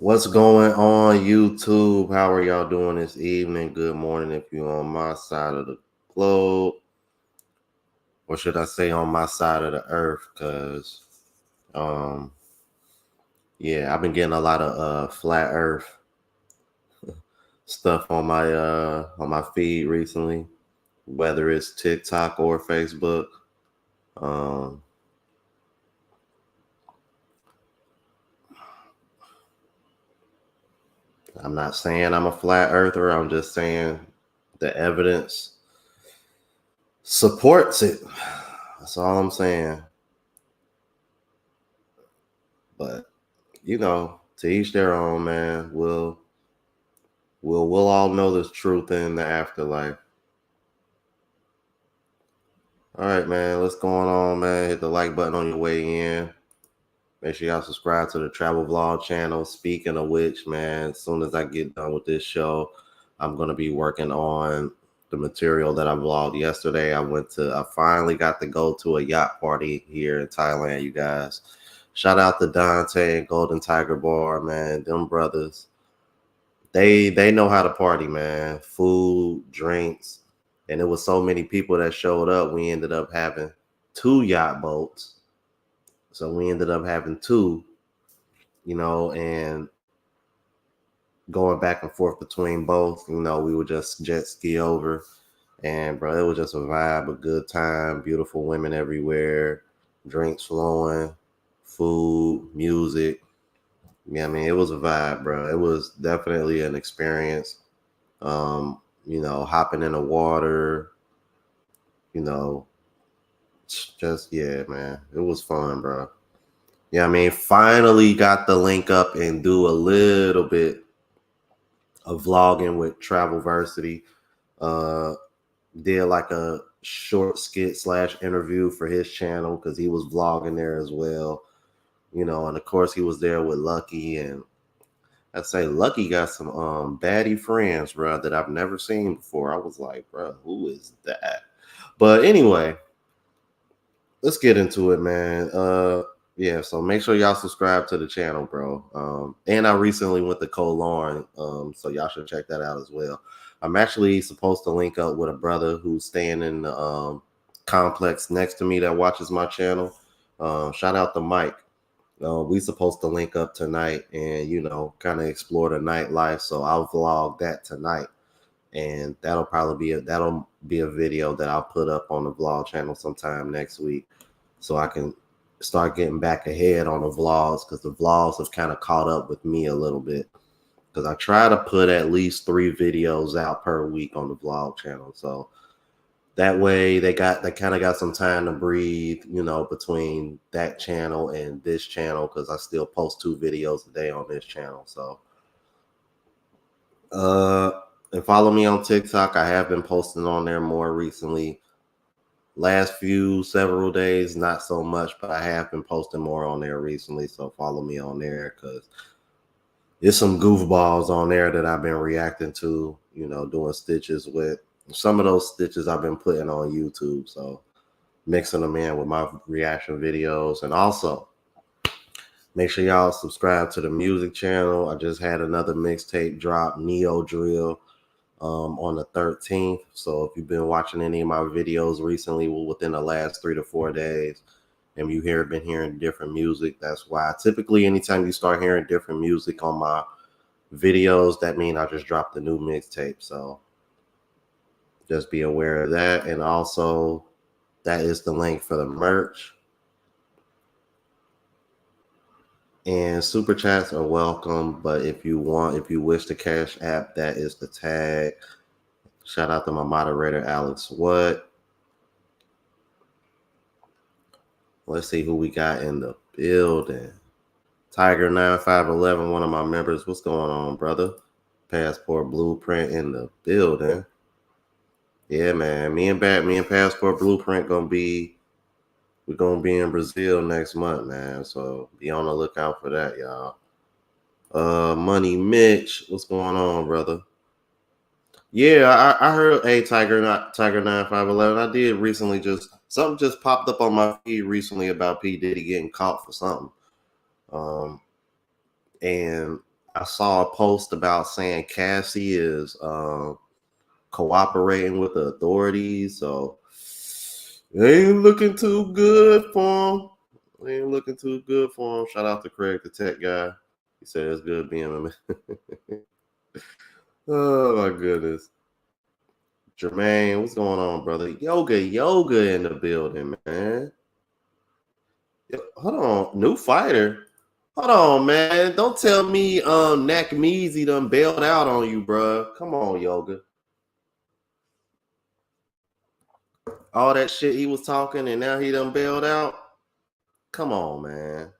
What's going on, YouTube? How are y'all doing this evening? Good morning if you're on my side of the globe. Or should I say on my side of the earth? Because, yeah, I've been getting a lot of flat earth stuff on my feed recently, whether it's TikTok or Facebook. I'm not saying I'm a flat earther. I'm just saying the evidence supports it. That's all I'm saying. But to each their own, man. We'll all know this truth in the afterlife. All right, man. What's going on, man? Hit the like button on your way in. Make sure y'all subscribe to the travel vlog channel. Speaking of which, man, as soon as I get done with this show, I'm gonna be working on the material that I vlogged yesterday. I finally got to go to a yacht party here in Thailand, you guys. Shout out to Dante and Golden Tiger Bar, man. Them brothers, they know how to party, man. Food, drinks, and it was so many people that showed up. We ended up having two yacht boats. So we ended up having two, and going back and forth between both. We would just jet ski over, and bro, it was just a vibe, a good time, beautiful women everywhere, drinks flowing, food, music. Yeah, I mean, it was a vibe, bro. It was definitely an experience. Hopping in the water, you know, just yeah, man, it was fun, bro. Yeah, I mean, finally got the link up and do a little bit of vlogging with Travelversity. Uh, did like a short skit / interview for his channel because he was vlogging there as well. And of course he was there with Lucky, and I'd say Lucky got some baddie friends, bro, that I've never seen before. I was like, bro, who is that? But anyway, let's get into it, man. Yeah, so make sure y'all subscribe to the channel, bro. And I recently went to Cologne, so y'all should check that out as well. I'm actually supposed to link up with a brother who's staying in the complex next to me that watches my channel. Shout out to Mike. We supposed to link up tonight and kind of explore the nightlife. So I'll vlog that tonight, and that'll be a video that I'll put up on the vlog channel sometime next week, so I can start getting back ahead on the vlogs, because the vlogs have kind of caught up with me a little bit, because I try to put at least 3 videos out per week on the vlog channel. So that way they kind of got some time to breathe, between that channel and this channel, because I still post 2 videos a day on this channel. So and follow me on TikTok. I have been posting on there more recently. Last several days, not so much, but I have been posting more on there recently. So follow me on there, because there's some goofballs on there that I've been reacting to, doing stitches with. Some of those stitches I've been putting on YouTube. So mixing them in with my reaction videos. And also make sure y'all subscribe to the music channel. I just had another mixtape drop, Neo Drill, on the 13th. So if you've been watching any of my videos recently, within the last 3 to 4 days, and you been hearing different music, that's why. Typically, anytime you start hearing different music on my videos, that means I just dropped a new mixtape. So just be aware of that. And also, that is the link for the merch. And super chats are welcome, but if you wish to cash app, that is the tag. Shout out to my moderator, Alex. Let's see who we got in the building. Tiger 9511, one of my members. What's going on, brother? Passport Blueprint in the building. Yeah, man. Me and Passport Blueprint we're gonna be in Brazil next month, man. So be on the lookout for that, y'all. Money Mitch, what's going on, brother? Yeah, I heard Tiger 9511. I did recently, something just popped up on my feed recently about P. Diddy getting caught for something. And I saw a post about saying Cassie is cooperating with the authorities, so it ain't looking too good for him. Shout out to Craig, the tech guy. He said it's good being a man. Oh my goodness. Jermaine, what's going on, brother? Yoga in the building, man. Hold on, new fighter. Hold on, man. Don't tell me Nakmeezy done bailed out on you, bro. Come on, Yoga. All that shit he was talking and now he done bailed out. Come on, man.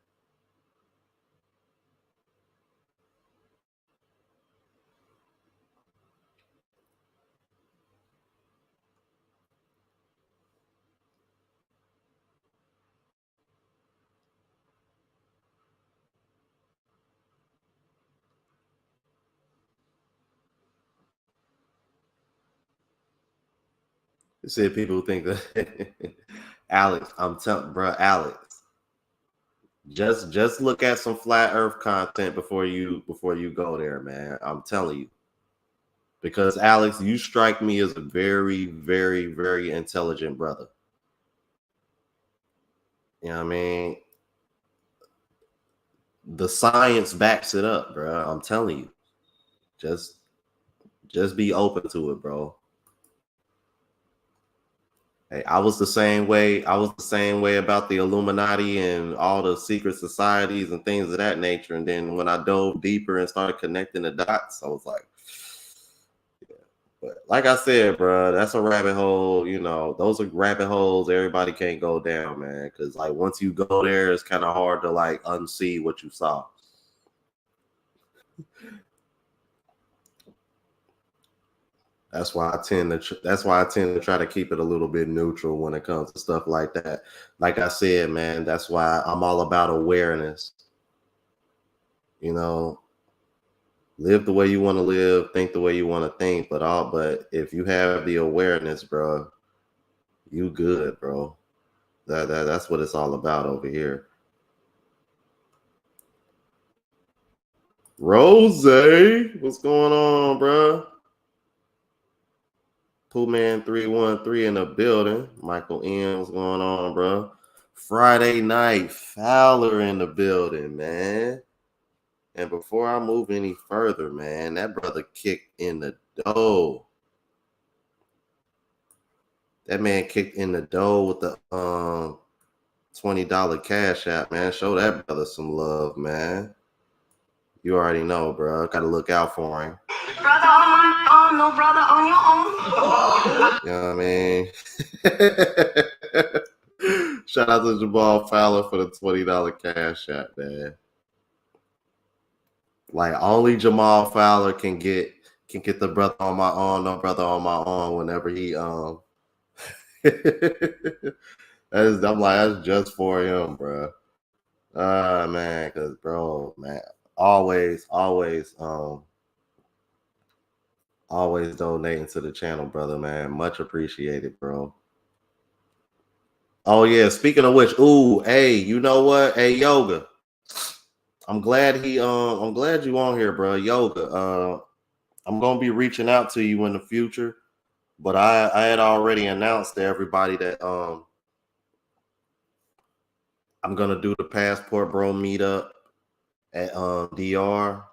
said people think that Alex, I'm telling bro, Alex, just look at some flat earth content before you go there, man. I'm telling you. Because Alex, you strike me as a very, very, very intelligent brother. You know what I mean? The science backs it up, bro. I'm telling you. Just be open to it, bro. Hey, I was the same way. I was the same way about the Illuminati and all the secret societies and things of that nature. And then when I dove deeper and started connecting the dots, I was like, yeah. But like I said, bro, that's a rabbit hole. You know, those are rabbit holes everybody can't go down, man. Because like once you go there, it's kind of hard to like unsee what you saw. That's why I tend to. That's why I tend to try to keep it a little bit neutral when it comes to stuff like that. Like I said, man, that's why I'm all about awareness. You know, live the way you want to live, think the way you want to think. But if you have the awareness, bro, you good, bro. That's what it's all about over here. Rose, what's going on, bro? Pooh-Man 313 in the building. Michael N, what's going on, bro? Friday night, Fowler in the building, man. And before I move any further, man, that brother kicked in the dough. That man kicked in the dough with the $20 cash app, man. Show that brother some love, man. You already know, bro. Gotta look out for him. Brother on my own, no brother on your own. You know what I mean? Shout out to Jamal Fowler for the $20 cash app, man. Like only Jamal Fowler can get the brother on my own, no brother on my own whenever he I'm like, that's just for him, bro. Man, cause bro, man, always donating to the channel, brother, man. Much appreciated, bro. Oh yeah, speaking of which, ooh, hey, you know what? Hey, Yoga. I'm glad you on here, bro. Yoga. I'm gonna be reaching out to you in the future, but I had already announced to everybody that I'm gonna do the Passport Bro meetup at DR.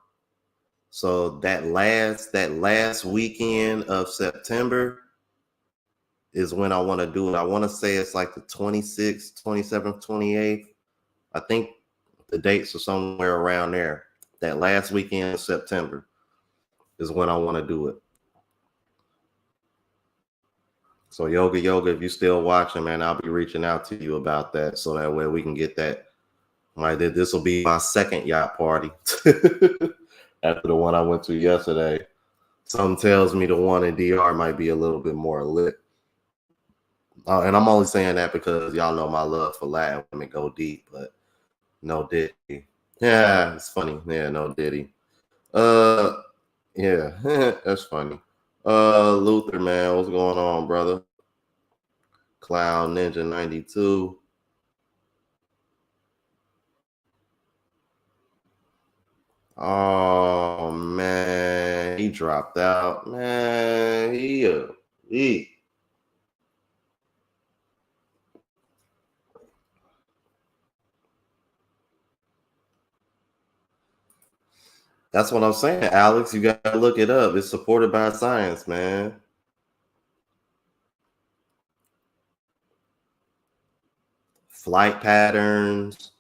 So that last weekend of September is when I want to do it. I want to say it's like the 26th, 27th, 28th. I think the dates are somewhere around there. That last weekend of September is when I want to do it. So Yoga, if you're still watching, man, I'll be reaching out to you about that. So that way we can get that. Like this will be my second yacht party after the one I went to yesterday. Something tells me the one in DR might be a little bit more lit. And I'm only saying that because y'all know my love for Latin women go deep, but no Diddy. Yeah, it's funny. Yeah, no Diddy. Yeah, that's funny. Luther, man, what's going on, brother? Cloud Ninja 92. Oh man, he dropped out. Man, he. That's what I'm saying, Alex. You gotta look it up. It's supported by science, man. Flight patterns.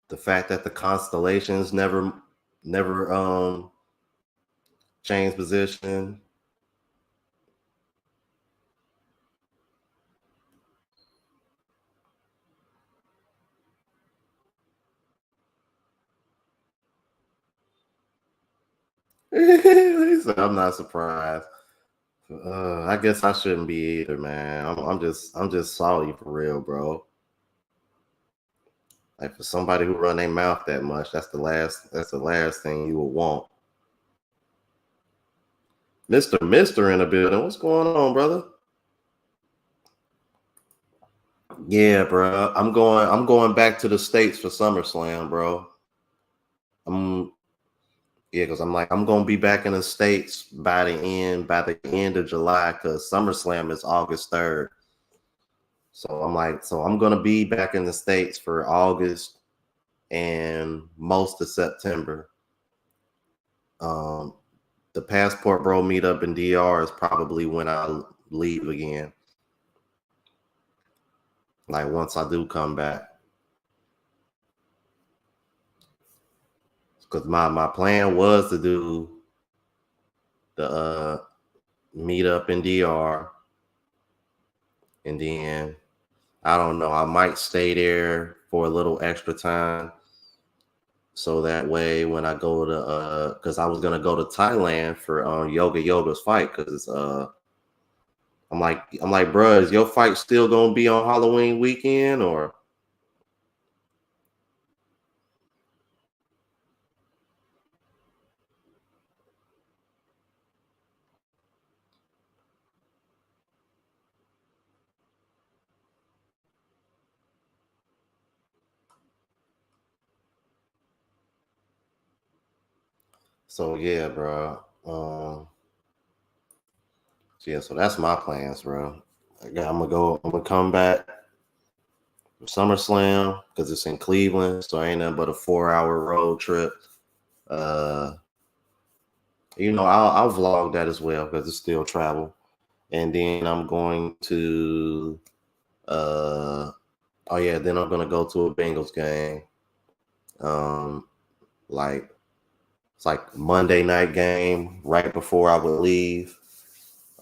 The fact that the constellations never change position. He said, I'm not surprised. I guess I shouldn't be either, man. I'm just sorry for real, bro. Like for somebody who run their mouth that much, that's the last thing you would want. Mister in the building. What's going on, brother? Yeah, bro. I'm going back to the States for SummerSlam, bro. Because I'm gonna be back in the States by the end of July, because SummerSlam is August 3rd. So I'm gonna be back in the States for August and most of September. The Passport Bro meetup in DR is probably when I leave again. Like once I do come back. Because my plan was to do the meetup in DR, and then I don't know, I might stay there for a little extra time, so that way when I go to because I was gonna go to Thailand for Yoga's fight, because I'm like, bro, is your fight still gonna be on Halloween weekend or? So yeah, bro. So that's my plans, bro. I'm gonna come back from SummerSlam because it's in Cleveland, so ain't nothing but a 4-hour road trip. I'll vlog that as well because it's still travel. And then I'm going to then I'm gonna go to a Bengals game. Like it's like Monday night game right before I would leave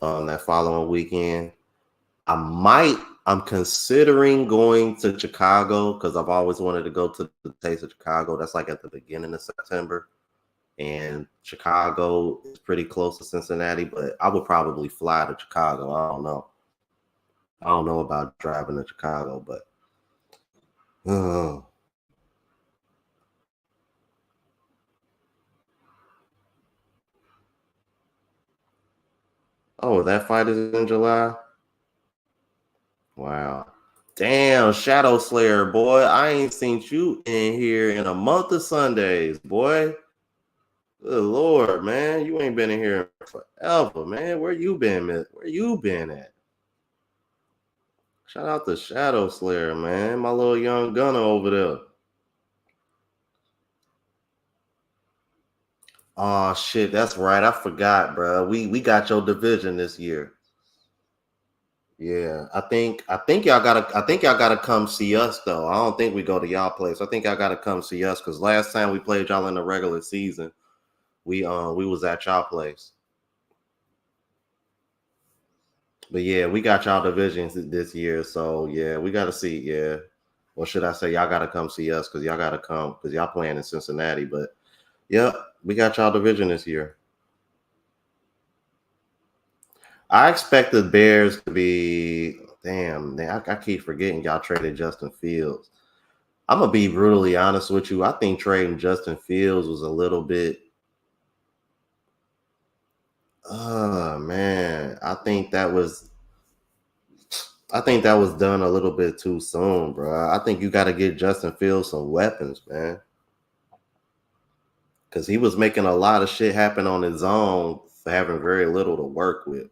that following weekend. I'm considering going to Chicago because I've always wanted to go to the Taste of Chicago. That's like at the beginning of September. And Chicago is pretty close to Cincinnati, but I would probably fly to Chicago. I don't know. I don't know about driving to Chicago, but oh, that fight is in July? Wow. Damn, Shadow Slayer, boy. I ain't seen you in here in a month of Sundays, boy. Good Lord, man. You ain't been in here forever, man. Where you been, man? Where you been at? Shout out to Shadow Slayer, man. My little young gunner over there. Oh shit, that's right. I forgot, bro. We got your division this year. Yeah, I think y'all gotta come see us though. I don't think we go to y'all place. I think y'all gotta come see us because last time we played y'all in the regular season, we was at y'all place. But yeah, we got y'all divisions this year, so yeah, we gotta see. Yeah, or should I say, y'all gotta come see us because y'all gotta come because y'all playing in Cincinnati. But yeah, we got y'all division this year. I expect the Bears to be. Damn, I keep forgetting y'all traded Justin Fields. I'm gonna be brutally honest with you. I think trading Justin Fields was a little bit. Oh man, I think that was done a little bit too soon, bro. I think you got to get Justin Fields some weapons, man, because he was making a lot of shit happen on his own for having very little to work with.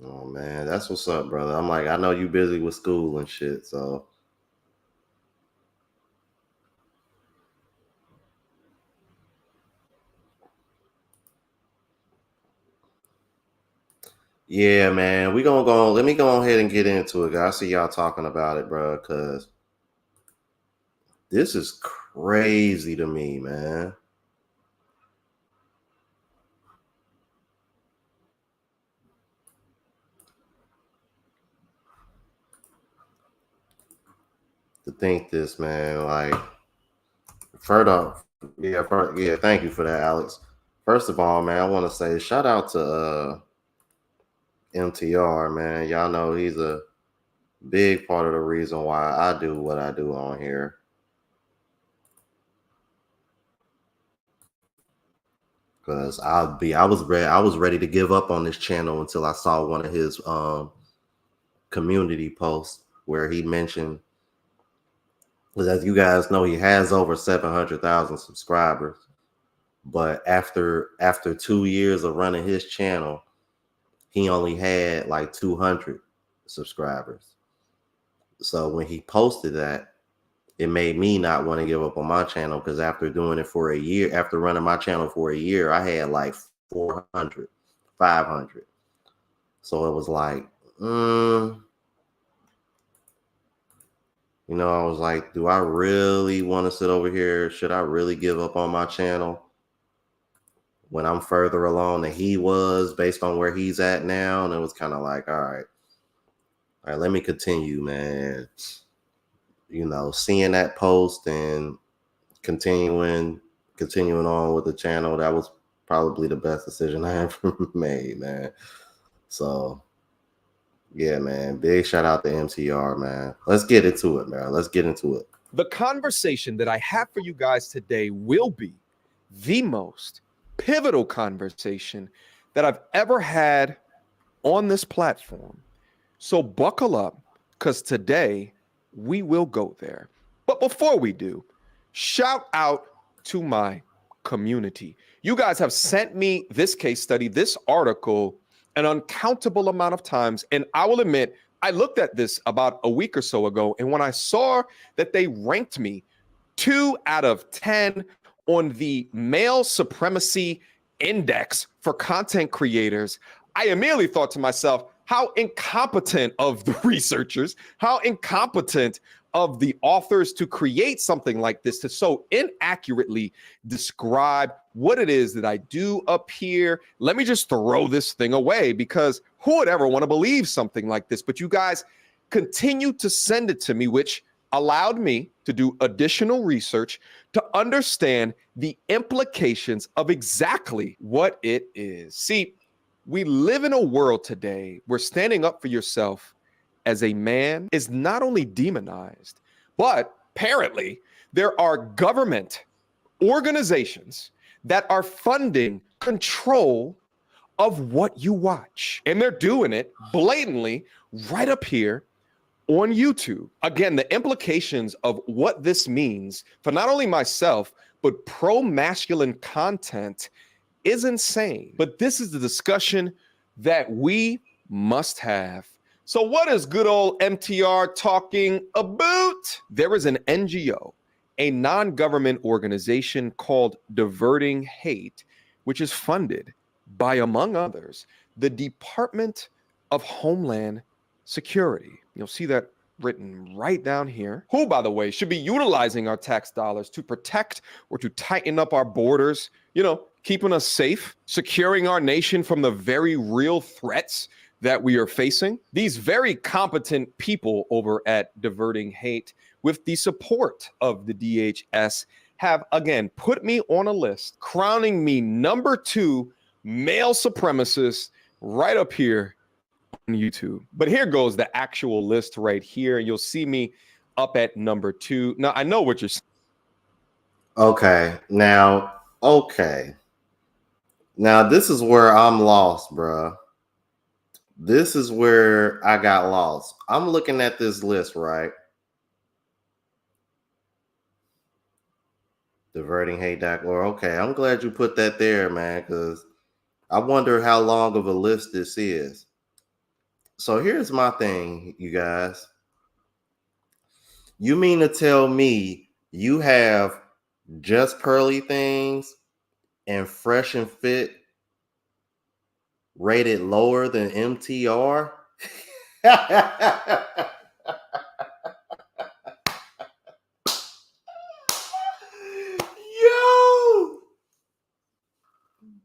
Oh man, that's what's up, brother. I'm like, I know you busy with school and shit, so yeah, man. We gonna go. Let me go ahead and get into it, guys. I see y'all talking about it, bro, because this is crazy to me, man. To think this, man. Like, first off, yeah. Thank you for that, Alex. First of all, man, I want to say shout out to MTR, man. Y'all know Big part of the reason why I do what I do on here. Because I was ready to give up on this channel until I saw one of his community posts where he mentioned, because as you guys know, he has over 700,000 subscribers. But after 2 years of running his channel, he only had like 200 subscribers. So when he posted that, it made me not want to give up on my channel, because after doing it for a year, after running my channel for a year, I had like 400, 500. So it was like, you know, I was like, do I really want to sit over here? Should I really give up on my channel when I'm further along than he was based on where he's at now? And it was kind of like, all right, let me continue, man. You know, seeing that post and continuing on with the channel, that was probably the best decision I ever made, man. So yeah, man, big shout out to MTR, man. Let's get into it, man. Let's get into it. The conversation that I have for you guys today will be the most pivotal conversation that I've ever had on this platform. So buckle up, because today we will go there. But before we do, shout out to my community. You guys have sent me this case study, this article, an uncountable amount of times. And I will admit, I looked at this about a week or so ago, and when I saw that they ranked me 2 out of 10 on the male supremacy index for content creators, I immediately thought to myself, how incompetent of the researchers, how incompetent of the authors to create something like this, to so inaccurately describe what it is that I do up here. Let me just throw this thing away, because who would ever want to believe something like this? But you guys continue to send it to me, which allowed me to do additional research to understand the implications of exactly what it is. See, we live in a world today where standing up for yourself as a man is not only demonized, but apparently there are government organizations that are funding control of what you watch. And they're doing it blatantly right up here on YouTube. Again, the implications of what this means for not only myself, but pro-masculine content is insane. But this is the discussion that we must have. So what is good old MTR talking about? There is an NGO, a non-government organization called Diverting Hate, which is funded by, among others, the Department of Homeland Security. You'll see that written right down here, who, by the way, should be utilizing our tax dollars to protect or to tighten up our borders, you know, keeping us safe, securing our nation from the very real threats that we are facing. These very competent people over at Diverting Hate, with the support of the DHS, have again put me on a list, crowning me number 2 male supremacist right up here on YouTube. But here goes the actual list right here. You'll see me up at number 2. Now, I know what you're saying. Okay. Now, this is where I'm lost, bro. This is where I got lost. I'm looking at this list, right? Diverting Hate.org. Okay, I'm glad you put that there, man, because I wonder how long of a list this is. So here's my thing, you guys. You mean to tell me you have Just Pearly Things and Fresh and Fit rated lower than MTR? Yo,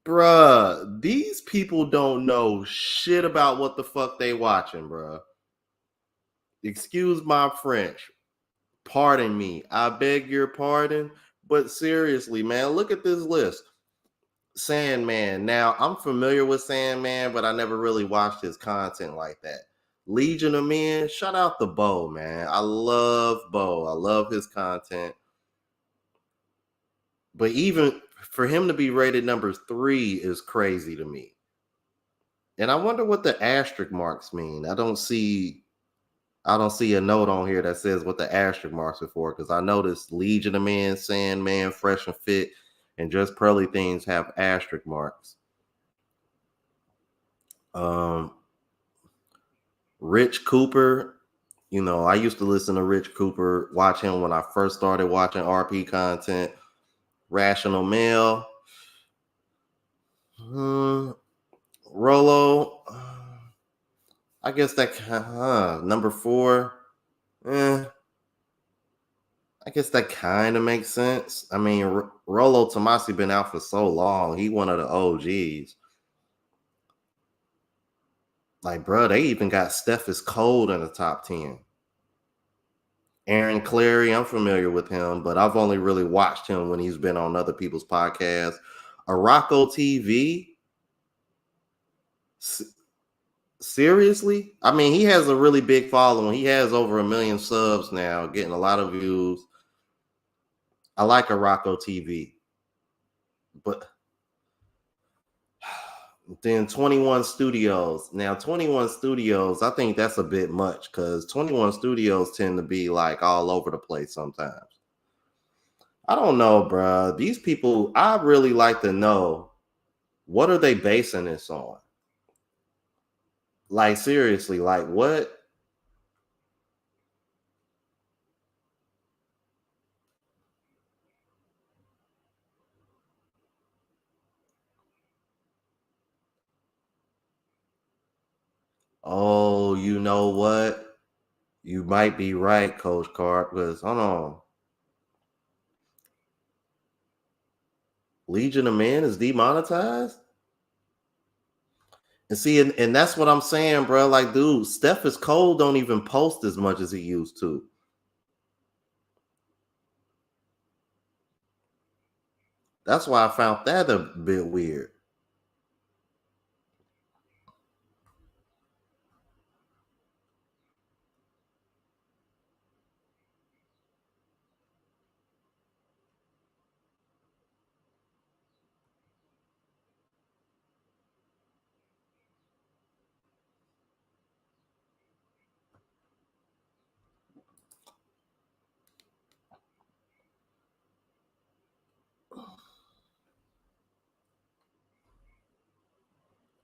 bruh, these people don't know shit about what the fuck they watching, bruh. Excuse my French. Pardon me. I beg your pardon. But seriously, man, look at this list. Sandman. Now, I'm familiar with Sandman, but I never really watched his content like that. Legion of Men. Shout out to Bo, man. I love Bo. I love his content. But even for him to be rated number 3 is crazy to me. And I wonder what the asterisk marks mean. I don't see a note on here that says what the asterisk marks are for, because I noticed Legion of Men, Sandman, Fresh and Fit, and Just Pearly Things have asterisk marks. Rich Cooper, you know, I used to listen to Rich Cooper, watch him when I first started watching RP content. Rational Male, Rolo, I guess that number 4. I guess that kind of makes sense. I mean, Rolo Tomasi been out for so long. He one of the OGs. Like, bro, they even got Steph is Cold in the top 10. Aaron Clary, I'm familiar with him, but I've only really watched him when he's been on other people's podcasts. Araco TV? Seriously? I mean, he has a really big following. He has over 1 million subs now, getting a lot of views. I like Araco TV. But then 21 Studios. Now, 21 Studios, I think that's a bit much because 21 Studios tend to be like all over the place sometimes. I don't know, bro. These people, I really like to know, what are they basing this on? Like, seriously, like what? Oh, you know what? You might be right, Coach Carp, because hold on. Legion of Men is demonetized? And see, and that's what I'm saying, bro. Like, dude, Steph is Cold don't even post as much as he used to. That's why I found that a bit weird.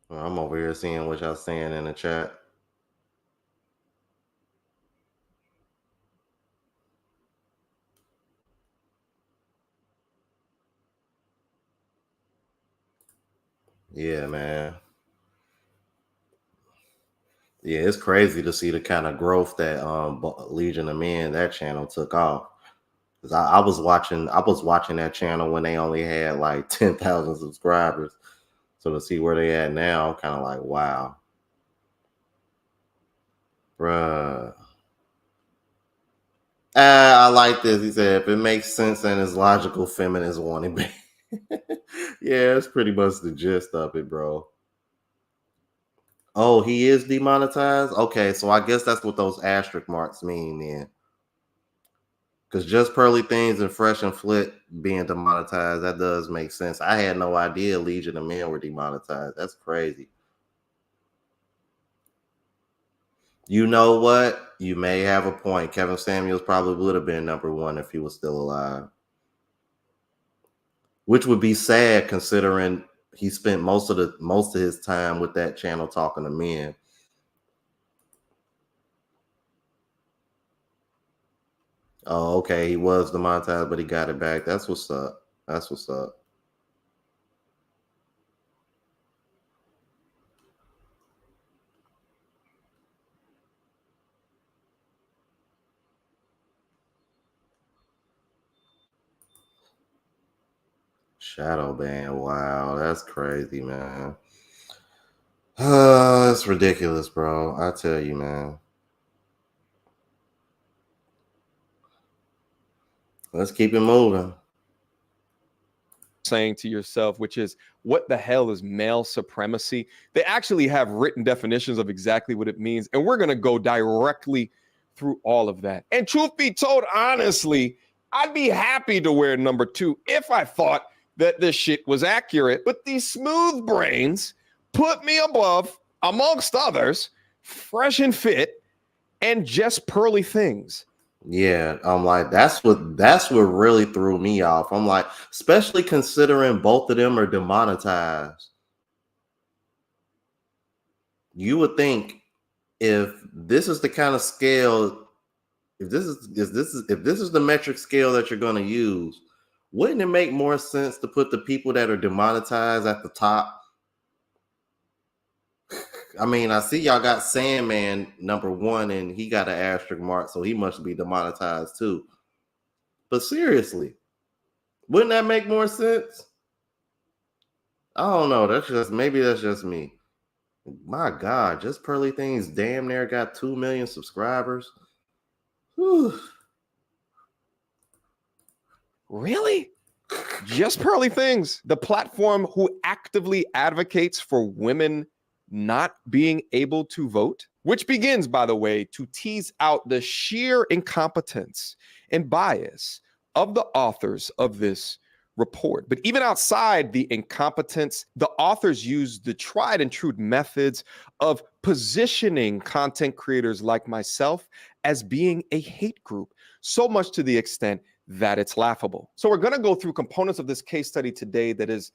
I'm over here seeing what y'all saying in the chat. Yeah, man. Yeah, it's crazy to see the kind of growth that Legion of Men, that channel, took off. Because I was watching that channel when they only had like 10,000 subscribers. So to see where they at now, I'm kind of like, wow. Bruh. I like this. He said, if it makes sense and is logical, feminists want it. Yeah, that's pretty much the gist of it, bro. Oh, he is demonetized? Okay, so I guess that's what those asterisk marks mean then. Because Just Pearly Things and Fresh and Flit being demonetized, that does make sense. I had no idea Legion of Men were demonetized. That's crazy. You know what? You may have a point. Kevin Samuels probably would have been number 1 if he was still alive. Which would be sad considering he spent most of his time with that channel talking to men. Oh, okay. He was demonetized, but he got it back. That's what's up. That's what's up. Shadow ban. Wow, that's crazy, man. That's ridiculous, bro. I tell you, man. Let's keep it moving. saying to yourself, which is, what the hell is male supremacy? They actually have written definitions of exactly what it means. And we're going to go directly through all of that. And truth be told, honestly, I'd be happy to wear number 2 if I thought that this shit was accurate. But these smooth brains put me above, amongst others, fresh and fit, and just pearly things. Yeah, I'm like, that's what really threw me off. I'm like, especially considering both of them are demonetized. You would think if this is the kind of scale, if this is the metric scale that you're going to use, wouldn't it make more sense to put the people that are demonetized at the top? I mean, I see y'all got Sandman number 1 and he got an asterisk mark, so he must be demonetized too. But seriously, wouldn't that make more sense? I don't know. Maybe that's just me. My God, just Pearly Things damn near got 2 million subscribers. Whew. Really? Just Pearly Things, the platform who actively advocates for women not being able to vote, which begins, by the way, to tease out the sheer incompetence and bias of the authors of this report. But even outside the incompetence, the authors use the tried and true methods of positioning content creators like myself as being a hate group, so much to the extent that it's laughable. So we're going to go through components of this case study today that is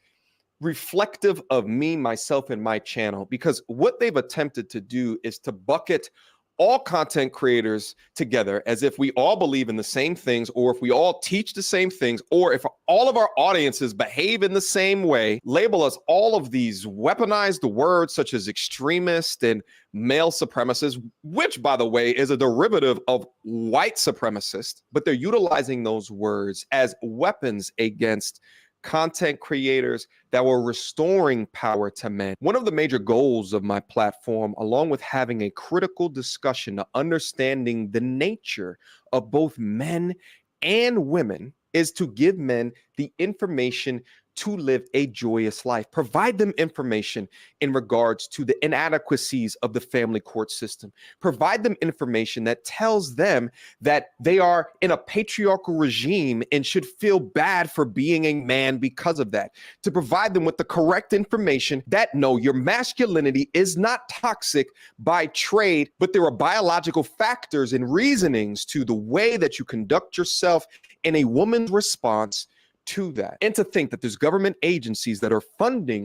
reflective of me, myself, and my channel, because what they've attempted to do is to bucket all content creators together as if we all believe in the same things, or if we all teach the same things, or if all of our audiences behave in the same way, label us all of these weaponized words such as extremist and male supremacist, which, by the way, is a derivative of white supremacist, but they're utilizing those words as weapons against content creators that were restoring power to men. One of the major goals of my platform, along with having a critical discussion to understanding the nature of both men and women, is to give men the information to live a joyous life, provide them information in regards to the inadequacies of the family court system, provide them information that tells them that they are in a patriarchal regime and should feel bad for being a man because of that, to provide them with the correct information that no, your masculinity is not toxic by trade, but there are biological factors and reasonings to the way that you conduct yourself in a woman's response to that. And to think that there's government agencies that are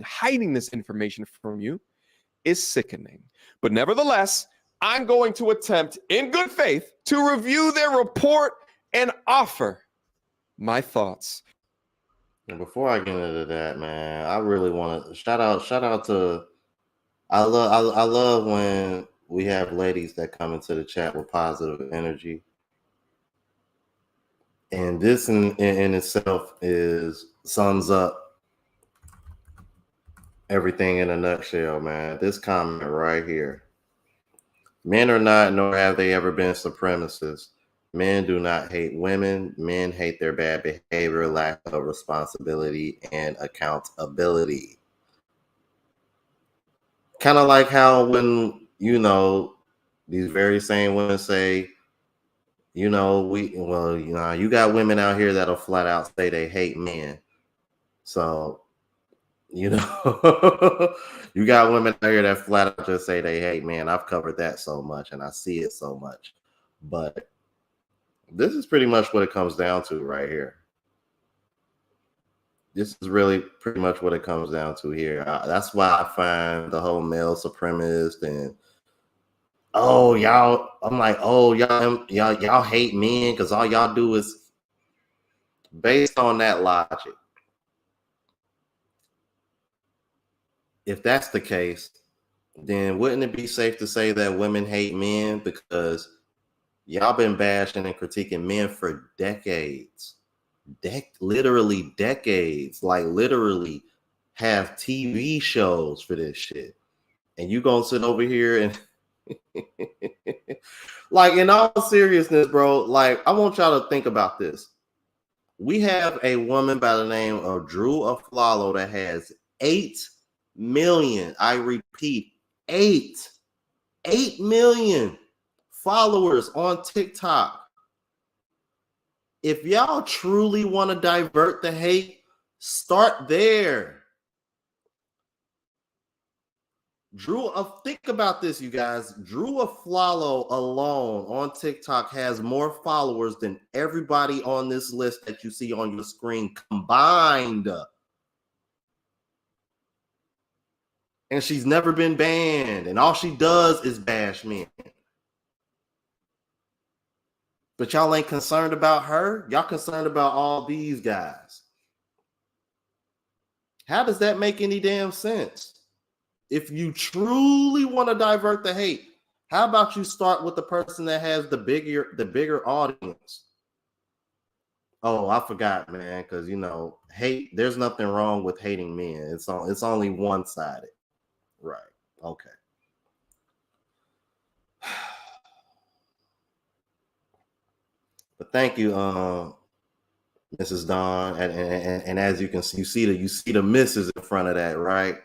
hiding this information from you is sickening. But nevertheless, I'm going to attempt in good faith to review their report and offer my thoughts. And before I get into that, man, I really want to shout out to, I love when we have ladies that come into the chat with positive energy. And this in itself sums up everything in a nutshell, man. This comment right here. Men are not, nor have they ever been, supremacists. Men do not hate women. Men hate their bad behavior, lack of responsibility, and accountability. Kind of like how when, these very same women say, you got women out here that'll flat out say they hate men. So, you got women out here that flat out just say they hate men. I've covered that so much and I see it so much. But this is pretty much what it comes down to right here. This is really pretty much what it comes down to here. That's why I find the whole male supremacist and y'all hate men because all y'all do is based on that logic. If that's the case, then wouldn't it be safe to say that women hate men because y'all been bashing and critiquing men for decades, literally decades, like literally have TV shows for this shit. And you gonna sit over here and like, in all seriousness, bro, like I want y'all to think about this. We have a woman by the name of Drew Aflalo that has 8 million. I repeat, 8 million followers on TikTok. If y'all truly want to divert the hate, start there. Think about this, you guys. Drew Aflalo alone on TikTok has more followers than everybody on this list that you see on your screen combined. And she's never been banned, and all she does is bash men. But y'all ain't concerned about her. Y'all concerned about all these guys. How does that make any damn sense? If you truly want to divert the hate, how about you start with the person that has the bigger audience? Oh, I forgot, man, because hate. There's nothing wrong with hating men. It's only one-sided, right? Okay. But thank you, Mrs. Dawn, and as you can see, you see the misses in front of that, right?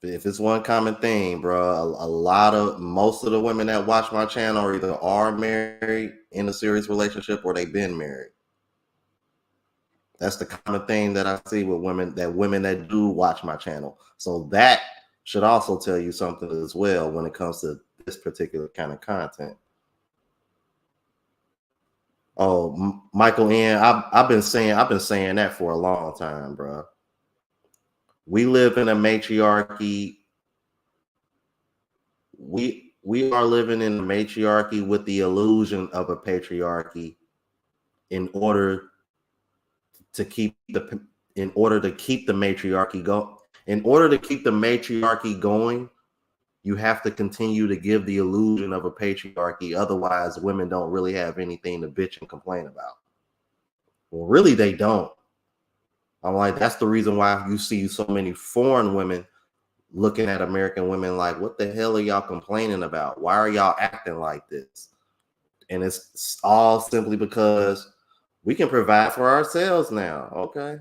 If it's one common thing, bro, most of the women that watch my channel either are married in a serious relationship or they've been married. That's the common thing that I see with women that do watch my channel. So that should also tell you something as well when it comes to this particular kind of content. Oh, Michael N, I've been saying that for a long time, bro. We live in a matriarchy. We are living in a matriarchy with the illusion of a patriarchy in order to keep the matriarchy going. You have to continue to give the illusion of a patriarchy. Otherwise, women don't really have anything to bitch and complain about. Well, really, they don't. I'm like, that's the reason why you see so many foreign women looking at American women like, what the hell are y'all complaining about? Why are y'all acting like this? And it's all simply because we can provide for ourselves now. Okay.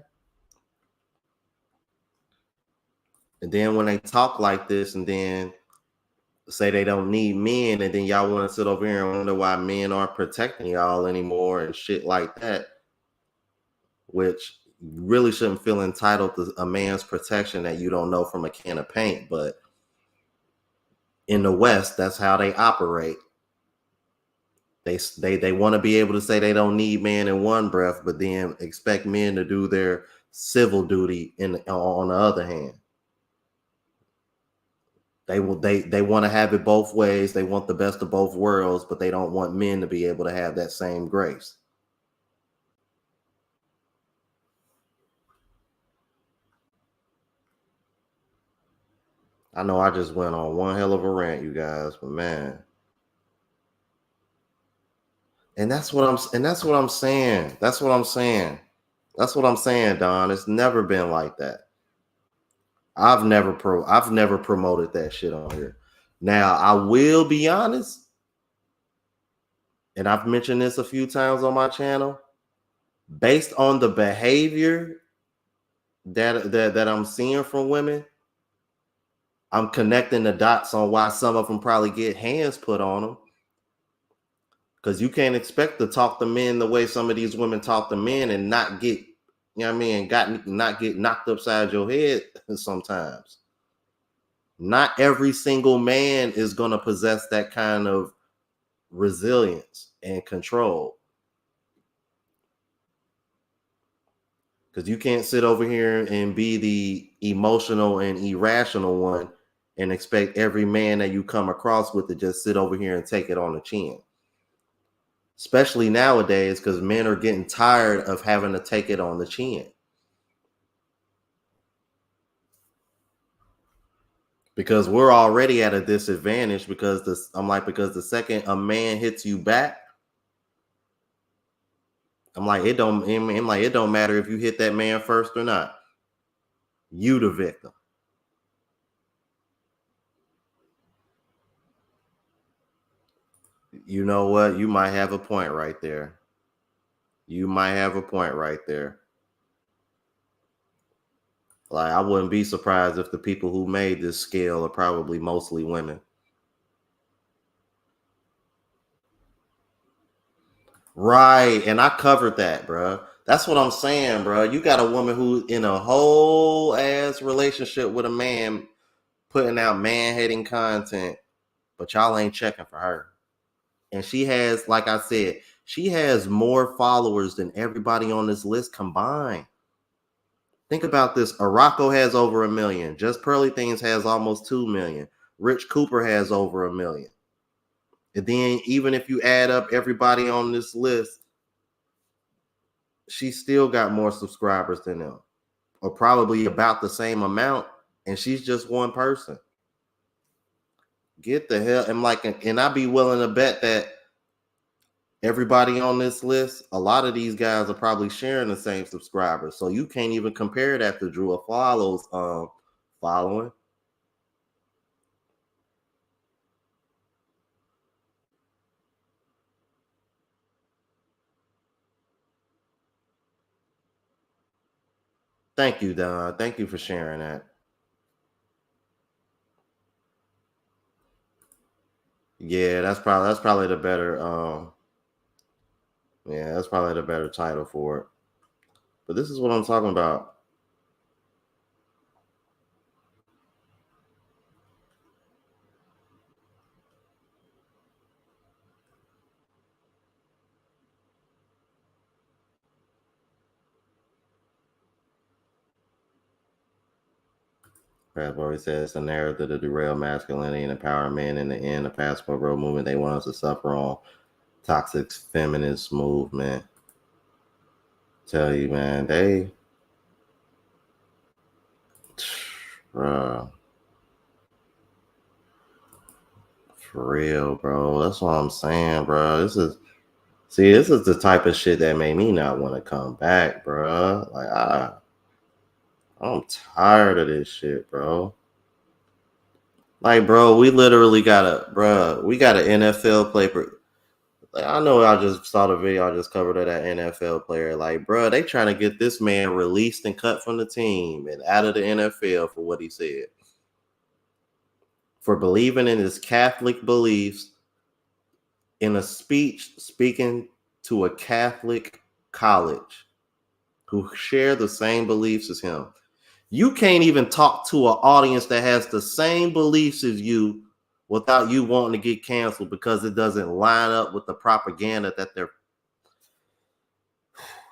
And then when they talk like this and then say they don't need men, and then y'all want to sit over here and wonder why men aren't protecting y'all anymore and shit like that, which you really shouldn't feel entitled to a man's protection that you don't know from a can of paint. But in the West, that's how they operate. They want to be able to say they don't need men in one breath, but then expect men to do their civil duty on the other hand. They want to have it both ways. They want the best of both worlds, but they don't want men to be able to have that same grace. I know I just went on one hell of a rant, you guys, but man. And that's what I'm saying. That's what I'm saying, Don. It's never been like that. I've never promoted that shit on here. Now, I will be honest, and I've mentioned this a few times on my channel, based on the behavior that I'm seeing from women, I'm connecting the dots on why some of them probably get hands put on them. Because you can't expect to talk to men the way some of these women talk to men and not get, not get knocked upside your head sometimes. Not every single man is going to possess that kind of resilience and control. Because you can't sit over here and be the emotional and irrational one and expect every man that you come across with to just sit over here and take it on the chin. Especially nowadays, because men are getting tired of having to take it on the chin. Because we're already at a disadvantage because the second a man hits you back, it don't matter if you hit that man first or not. You the victim. You know what? You might have a point right there. You might have a point right there. Like, I wouldn't be surprised if the people who made this scale are probably mostly women. Right. And I covered that, bro. That's what I'm saying, bro. You got a woman who in a whole ass relationship with a man putting out man-hating content, but y'all ain't checking for her. And she has, like I said, she has more followers than everybody on this list combined. Think about this. Araco has over 1 million. Just Pearly Things has almost 2 million. Rich Cooper has over 1 million. And then even if you add up everybody on this list, she still got more subscribers than them, or probably about the same amount. And she's just one person. Get the hell. And I'd be willing to bet that everybody on this list, a lot of these guys are probably sharing the same subscribers. So you can't even compare that to Drew Aflalo's following. Thank you, Don. Thank you for sharing that. Yeah, that's probably the better yeah, that's probably the better title for it. But this is what I'm talking about. Passport says it's a narrative to derail masculinity and empower men. In the end, the Passport Bro movement, they want us to suffer on toxic feminist movement. Tell you, man, they bro. For real, bro. That's what I'm saying, bro. This is the type of shit that made me not want to come back, bro. Like I'm tired of this shit, bro. Like, bro, we literally got an NFL player. Like, I know I just saw the video I just covered of that NFL player. Like, bro, they trying to get this man released and cut from the team and out of the NFL for what he said. For believing in his Catholic beliefs in a speech speaking to a Catholic college who share the same beliefs as him. You can't even talk to an audience that has the same beliefs as you without you wanting to get canceled because it doesn't line up with the propaganda that they're.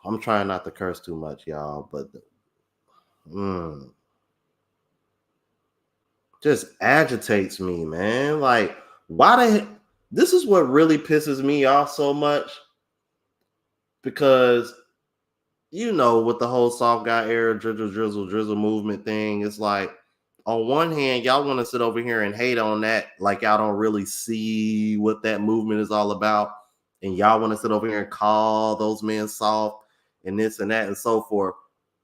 I'm trying not to curse too much, y'all, but just agitates me, man. Like, why this is what really pisses me off so much, because you know, with the whole soft guy era, drizzle movement thing, it's like, on one hand, y'all want to sit over here and hate on that, like y'all don't really see what that movement is all about, and y'all want to sit over here and call those men soft and this and that and so forth.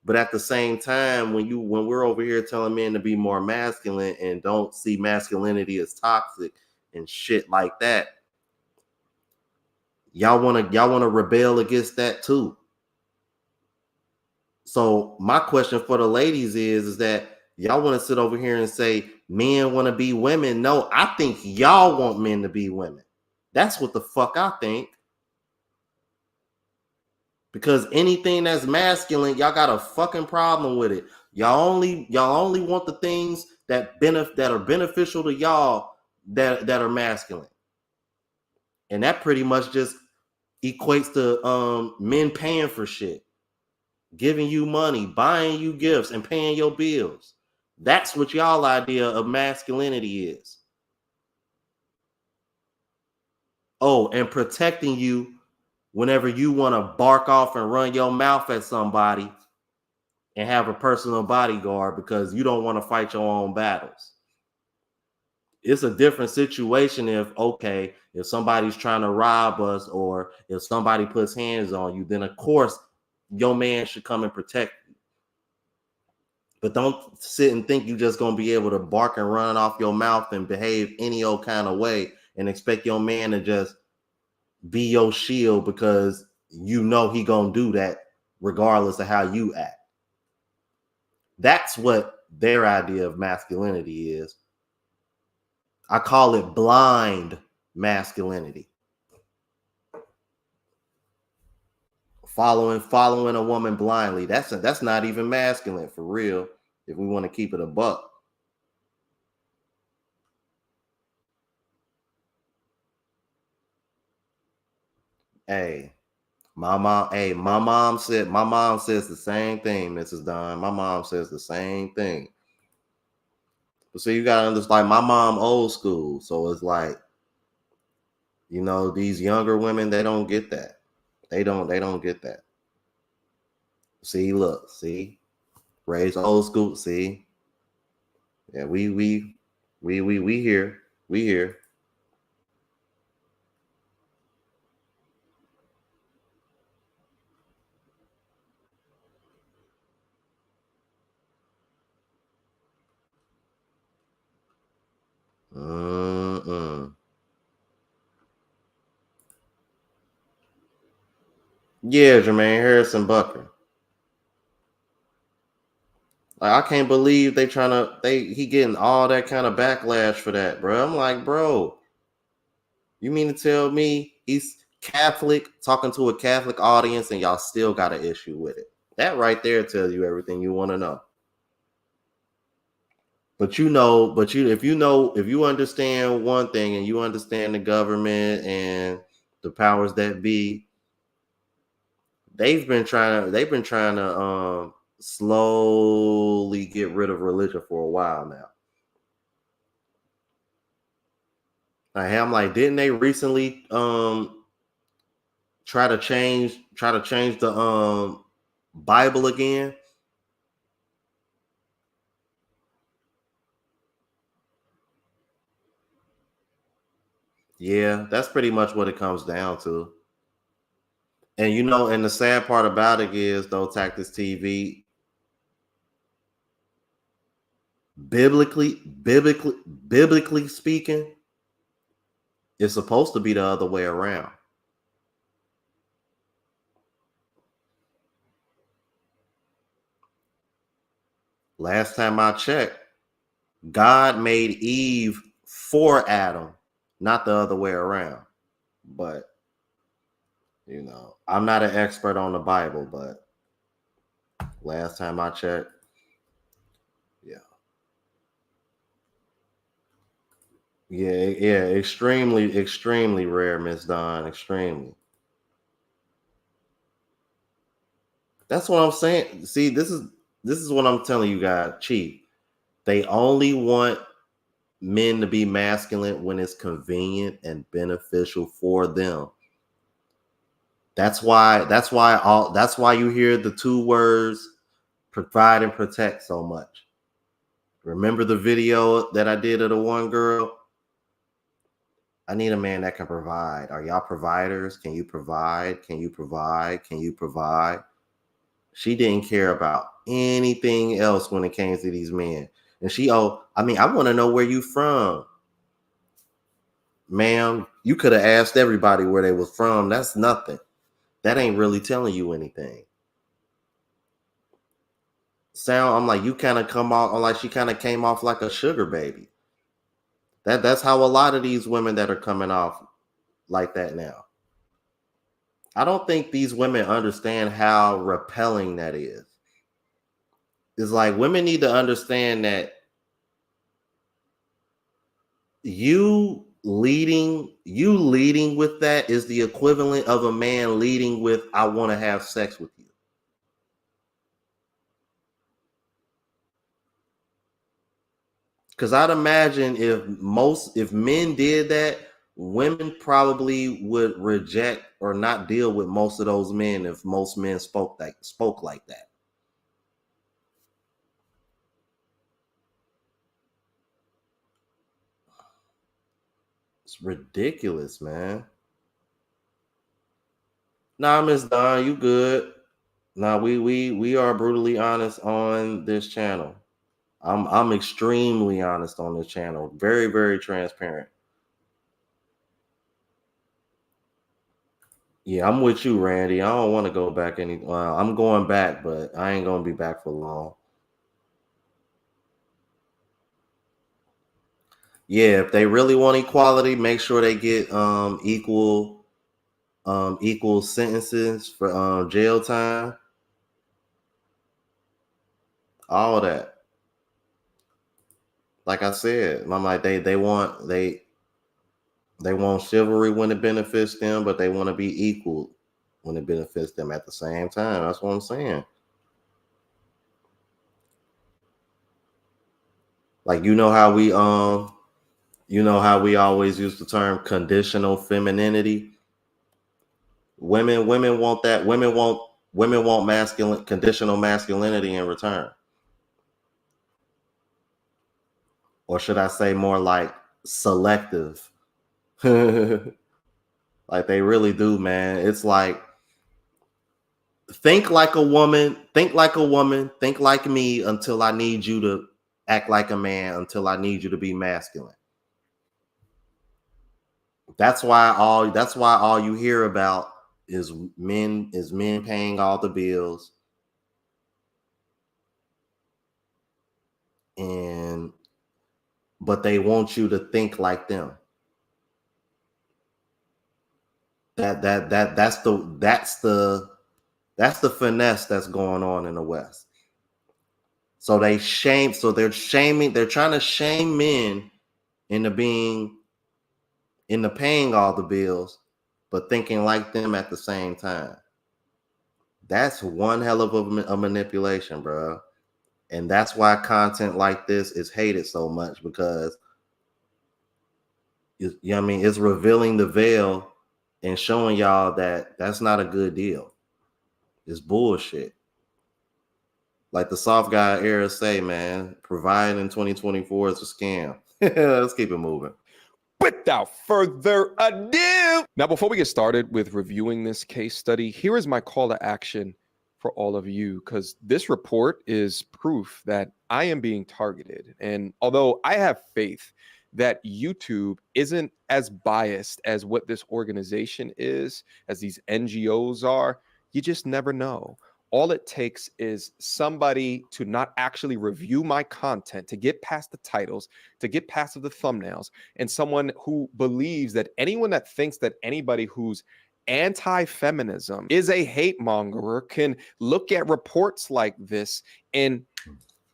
But at the same time, when we're over here telling men to be more masculine and don't see masculinity as toxic and shit like that, y'all want to rebel against that too. So my question for the ladies is that y'all want to sit over here and say men want to be women. No, I think y'all want men to be women. That's what the fuck I think. Because anything that's masculine, y'all got a fucking problem with it. Y'all only want the things that are beneficial to y'all that are masculine. And that pretty much just equates to men paying for shit, giving you money, buying you gifts, and paying your bills. That's what y'all idea of masculinity is. Oh, and protecting you whenever you want to bark off and run your mouth at somebody and have a personal bodyguard because you don't want to fight your own battles. It's a different situation if somebody's trying to rob us or if somebody puts hands on you, then of course your man should come and protect you. But don't sit and think you're just going to be able to bark and run off your mouth and behave any old kind of way and expect your man to just be your shield because you know he gonna do that regardless of how you act. That's what their idea of masculinity is. I call it blind masculinity. Following a woman blindly. That's not even masculine for real. If we want to keep it a buck. Hey, my mom says the same thing, Mrs. Don. My mom says the same thing. But so you gotta understand, like my mom old school. So it's like, you know, these younger women, they don't get that. They don't get that. See, look, see, raised old school. See, yeah, we here, we here. Yeah, Jermaine Harrison Bucker. Like, I can't believe he getting all that kind of backlash for that, bro. I'm like, bro, you mean to tell me he's Catholic talking to a Catholic audience and y'all still got an issue with it? That right there tells you everything you want to know. But if you understand one thing and you understand the government and the powers that be, they've been trying to slowly get rid of religion for a while now. I'm like, didn't they recently try to change the Bible again? Yeah, that's pretty much what it comes down to. And you know, and the sad part about it is, though, Tactics TV, biblically speaking, it's supposed to be the other way around. Last time I checked, God made Eve for Adam, not the other way around. But you know, I'm not an expert on the Bible, but last time I checked, yeah. Yeah, extremely rare, Miss Don. Extremely. That's what I'm saying. See, this is what I'm telling you guys, Chief. They only want men to be masculine when it's convenient and beneficial for them. That's why you hear the two words provide and protect so much. Remember the video that I did of the one girl? I need a man that can provide. Are y'all providers? Can you provide? Can you provide? Can you provide? She didn't care about anything else when it came to these men. And I want to know where you from. Ma'am, you could have asked everybody where they was from. That's nothing. That ain't really telling you anything. I'm like, you kind of come off, like she kind of came off like a sugar baby. That's how a lot of these women that are coming off like that now. I don't think these women understand how repelling that is. It's like women need to understand that you leading with that is the equivalent of a man leading with, I want to have sex with you. Because I'd imagine if men did that, women probably would reject or not deal with most of those men if most men spoke like that. It's ridiculous, man. Nah, Miss Don, you good. Nah, we are brutally honest on this channel. I'm extremely honest on this channel. Very, very transparent. Yeah, I'm with you, Randy. I don't want to go back any. Well, I'm going back, but I ain't gonna be back for long. Yeah, if they really want equality, make sure they get equal sentences for jail time. All of that. Like I said, I'm like they want chivalry when it benefits them, but they want to be equal when it benefits them at the same time. That's what I'm saying. Like you know how we always use the term conditional femininity. Women want that. Women want masculine conditional masculinity in return. Or should I say more like selective? Like they really do, man. It's like think like a woman, think like me until I need you to act like a man, until I need you to be masculine. That's why all you hear about is men paying all the bills, but they want you to think like them. That's the finesse that's going on in the West. So they're trying to shame men into paying all the bills, but thinking like them at the same time. That's one hell of a manipulation, bro. And that's why content like this is hated so much, because it's revealing the veil and showing y'all that that's not a good deal. It's bullshit. Like the soft guy era say, man, providing in 2024 is a scam. Let's keep it moving. Without further ado. Now, before we get started with reviewing this case study, here is my call to action for all of you, because this report is proof that I am being targeted. And although I have faith that YouTube isn't as biased as what this organization is, as these NGOs are, you just never know. All it takes is somebody to not actually review my content, to get past the titles, to get past the thumbnails, and someone who believes that anyone that thinks that anybody who's anti-feminism is a hate mongerer can look at reports like this and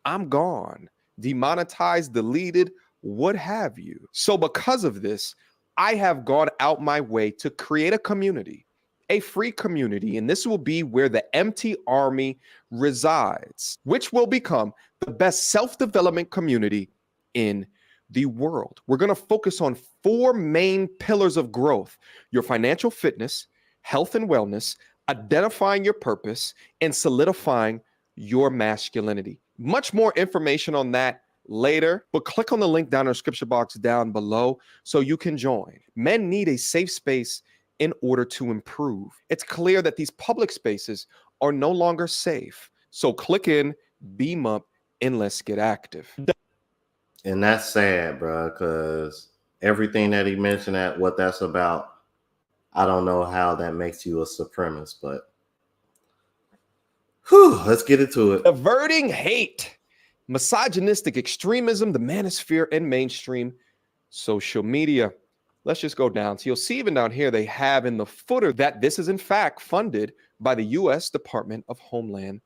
I'm gone, demonetized, deleted, what have you. So because of this, I have gone out my way to create a community, a free community, and this will be where the empty army resides, which will become the best self-development community in the world. We're going to focus on 4 main pillars of growth: your financial fitness, health and wellness, identifying your purpose, and solidifying your masculinity. Much more information on that later, but click on the link down in the description box down below so you can join. Men need a safe space in order to improve. It's clear that these public spaces are no longer safe. So click in, beam up, and let's get active. And that's sad, bro, because everything that he mentioned, at what that's about, I don't know how that makes you a supremacist, but let's get into it. Averting hate, misogynistic extremism, the manosphere, and mainstream social media. Let's just go down. So you'll see even down here, they have in the footer that this is in fact funded by the U.S. Department of Homeland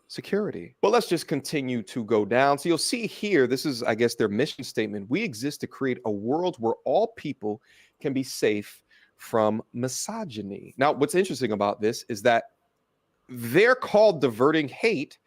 Security. But let's just continue to go down. So you'll see here, this is, I guess, their mission statement. We exist to create a world where all people can be safe from misogyny. Now, what's interesting about this is that they're called diverting hate,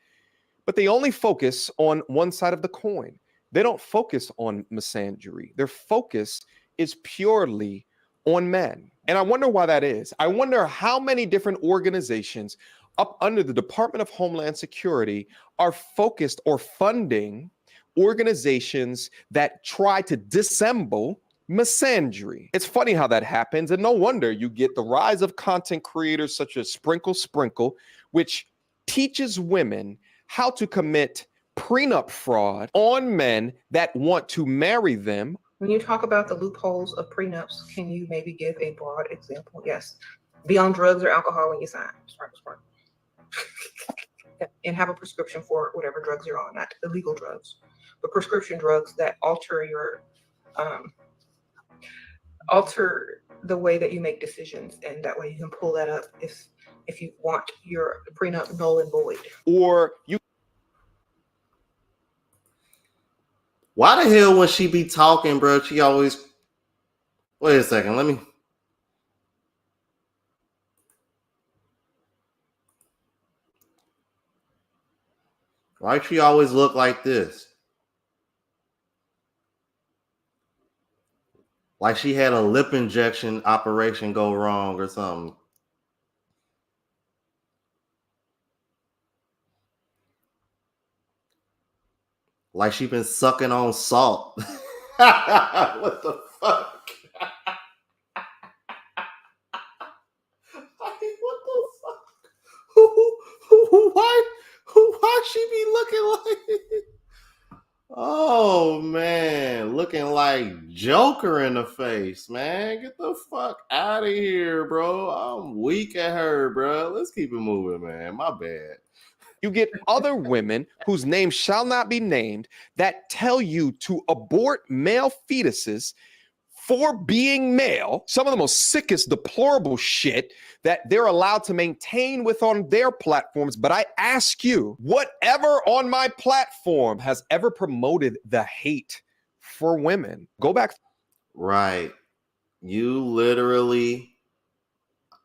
but they only focus on one side of the coin. They don't focus on misandry. Their focus is purely on men. And I wonder why that is. I wonder how many different organizations up under the Department of Homeland Security are focused or funding organizations that try to dissemble misandry. It's funny how that happens, and no wonder you get the rise of content creators such as Sprinkle, which teaches women how to commit prenup fraud on men that want to marry them. When you talk about the loopholes of prenups, can you maybe give a broad example? Yes. Be on drugs or alcohol when you sign. Smart. And have a prescription for whatever drugs you're on, not illegal drugs, but prescription drugs that alter your alter the way that you make decisions, and that way you can pull that up if you want your prenup null and void. Or you. Why the hell when she be talking, bro? She always. Wait a second. Let me. Why she always look like this? Like she had a lip injection operation go wrong or something. Like she been sucking on salt. What the fuck? What the fuck? Why she be looking like? Oh man, looking like Joker in the face, man. Get the fuck out of here, bro. I'm weak at her, bro. Let's keep it moving, man. My bad. You get other women whose names shall not be named that tell you to abort male fetuses for being male. Some of the most sickest, deplorable shit that they're allowed to maintain with on their platforms. But I ask you, whatever on my platform has ever promoted the hate for women? Go back. Right. You literally,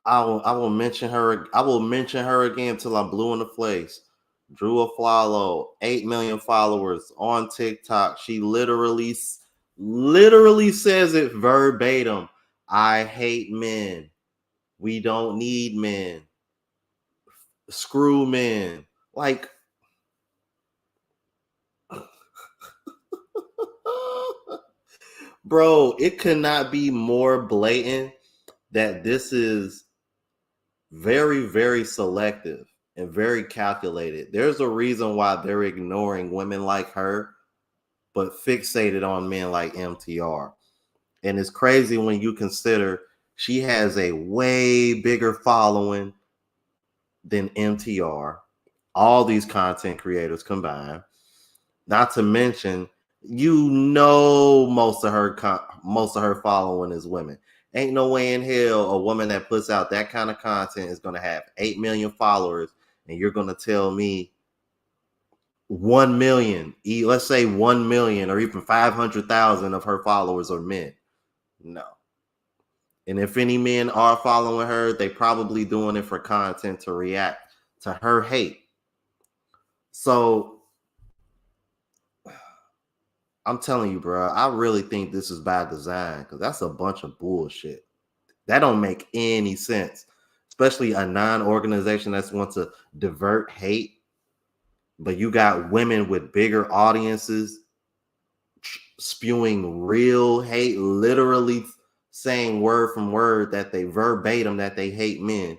I will mention her. I will mention her again till I'm blue in the face. Drew Aflalo, 8 million followers on TikTok. She literally says it verbatim. I hate men. We don't need men. Screw men. Like, bro, it could not be more blatant that this is very, very selective and very calculated. There's a reason why they're ignoring women like her, but fixated on men like MTR. And it's crazy when you consider she has a way bigger following than MTR, all these content creators combined. Not to mention, most of her following is women. Ain't no way in hell a woman that puts out that kind of content is going to have 8 million followers, and you're going to tell me 1 million, let's say 1 million or even 500,000 of her followers are men. No. And if any men are following her, they probably doing it for content to react to her hate. So I'm telling you, bro, I really think this is by design, because that's a bunch of bullshit. That don't make any sense, especially a non-organization that's wants to divert hate. But you got women with bigger audiences spewing real hate, literally saying word from word that they verbatim that they hate men.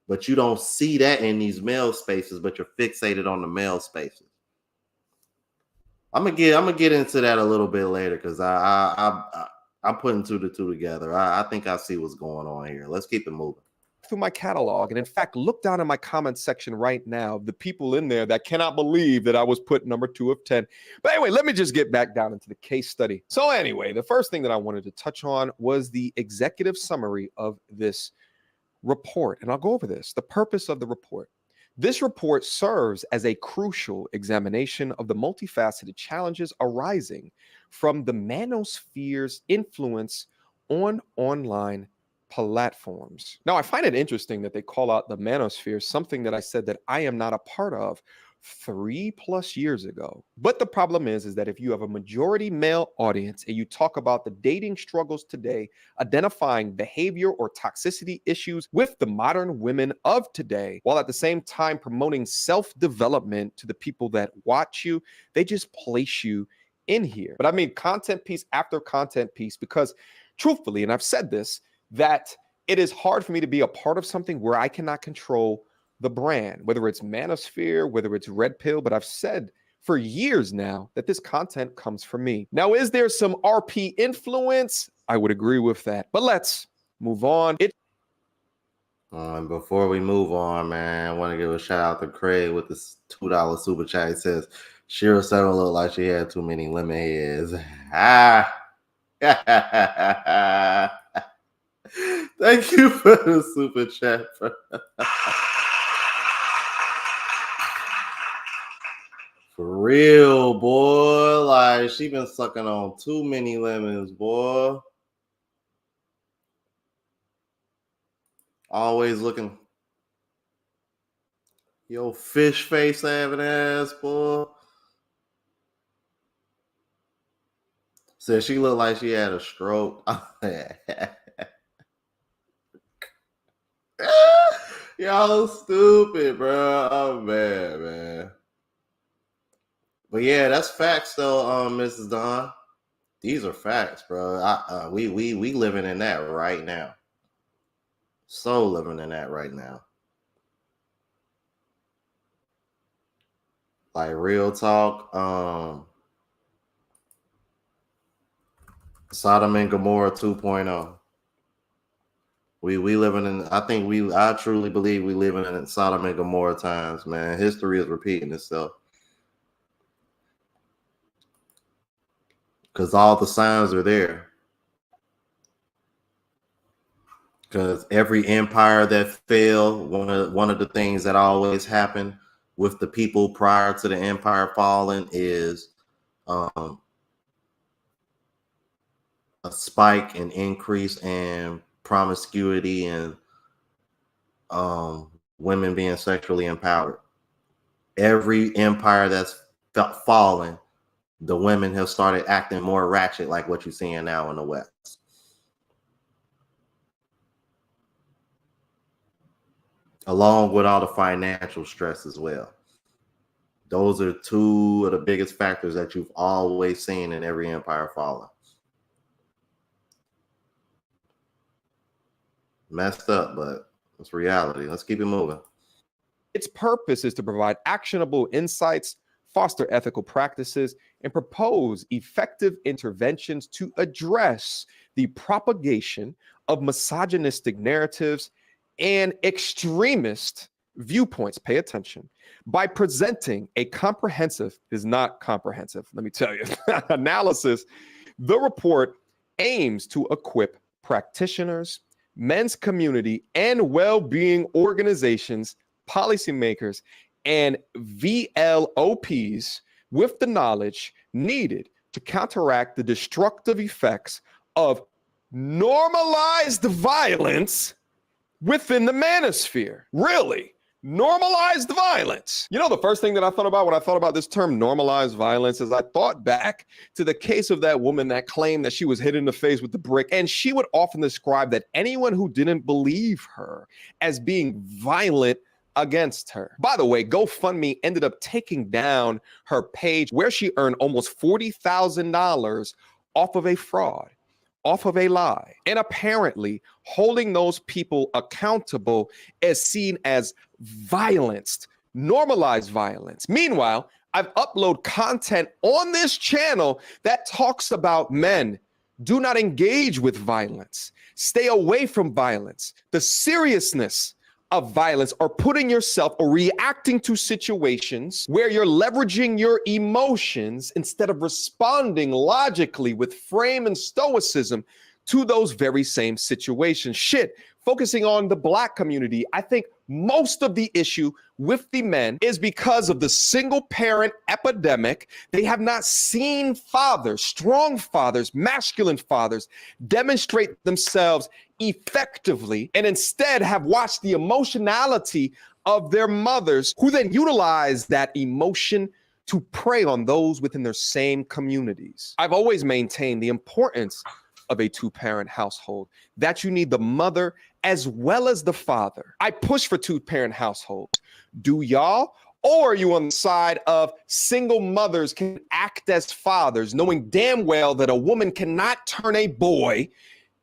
But you don't see that in these male spaces, but you're fixated on the male spaces. I'm gonna get into that a little bit later, because I'm putting two to two together. I think I see what's going on here. Let's keep it moving. Through my catalog, and in fact, look down in my comment section right now, the people in there that cannot believe that I was put number 2 of 10. But anyway, let me just get back down into the case study. So anyway, the first thing that I wanted to touch on was the executive summary of this report, and I'll go over this. The purpose of the report. This report serves as a crucial examination of the multifaceted challenges arising from the Manosphere's influence on online platforms. Now, I find it interesting that they call out the Manosphere, something that I said that I am not a part of 3+ years ago. But the problem is that if you have a majority male audience and you talk about the dating struggles today, identifying behavior or toxicity issues with the modern women of today, while at the same time promoting self-development to the people that watch you, they just place you in here. But I mean, content piece after content piece, because truthfully, and I've said this, that it is hard for me to be a part of something where I cannot control the brand, whether it's Manosphere, whether it's Red Pill. But I've said for years now that this content comes from me. Now, is there some RP influence? I would agree with that. But let's move on. And before we move on, man, I want to give a shout out to Craig with this $2 super chat. He says, Shira said it looked like she had too many lemon heads. Thank you for the super chat. For real, boy. Like, she been sucking on too many lemons, boy. Always looking. Yo, fish face having ass, boy. Said she looked like she had a stroke. Y'all stupid, bro. Oh man. But yeah, that's facts though, Mrs. Dawn. These are facts, bro. We living in that right now. So living in that right now. Like real talk, Sodom and Gomorrah 2.0. We living in, I truly believe we living in Sodom and Gomorrah times, man. History is repeating itself. Because all the signs are there. Because every empire that fell, one of the things that always happened with the people prior to the empire falling is a spike and increase in promiscuity and women being sexually empowered. Every empire that's fallen, the women have started acting more ratchet, like what you're seeing now in the West. Along with all the financial stress as well. Those are two of the biggest factors that you've always seen in every empire falling. Messed up, but it's reality. Let's keep it moving. Its purpose is to provide actionable insights, foster ethical practices, and propose effective interventions to address the propagation of misogynistic narratives and extremist viewpoints. Pay attention. By presenting a comprehensive, is not comprehensive, let me tell you, analysis, the report aims to equip practitioners, men's community, and well-being organizations, policymakers, and VLOPs with the knowledge needed to counteract the destructive effects of normalized violence within the manosphere. Really? Normalized violence. You know, the first thing that I thought about when I thought about this term normalized violence is I thought back to the case of that woman that claimed that she was hit in the face with the brick. And she would often describe that anyone who didn't believe her as being violent against her. By the way, GoFundMe ended up taking down her page where she earned almost $40,000 off of a fraud, off of a lie. And apparently holding those people accountable is seen as violence, normalized violence. Meanwhile, I've uploaded content on this channel that talks about men. Do not engage with violence. Stay away from violence. The seriousness of violence or putting yourself or reacting to situations where you're leveraging your emotions instead of responding logically with frame and stoicism to those very same situations. Shit, focusing on the Black community, I think most of the issue with the men is because of the single parent epidemic. They have not seen fathers, strong fathers, masculine fathers demonstrate themselves effectively, and instead have watched the emotionality of their mothers, who then utilize that emotion to prey on those within their same communities. I've always maintained the importance of a two-parent household, that you need the mother as well as the father. I push for two-parent households. Do y'all? Or are you on the side of single mothers can act as fathers, knowing damn well that a woman cannot turn a boy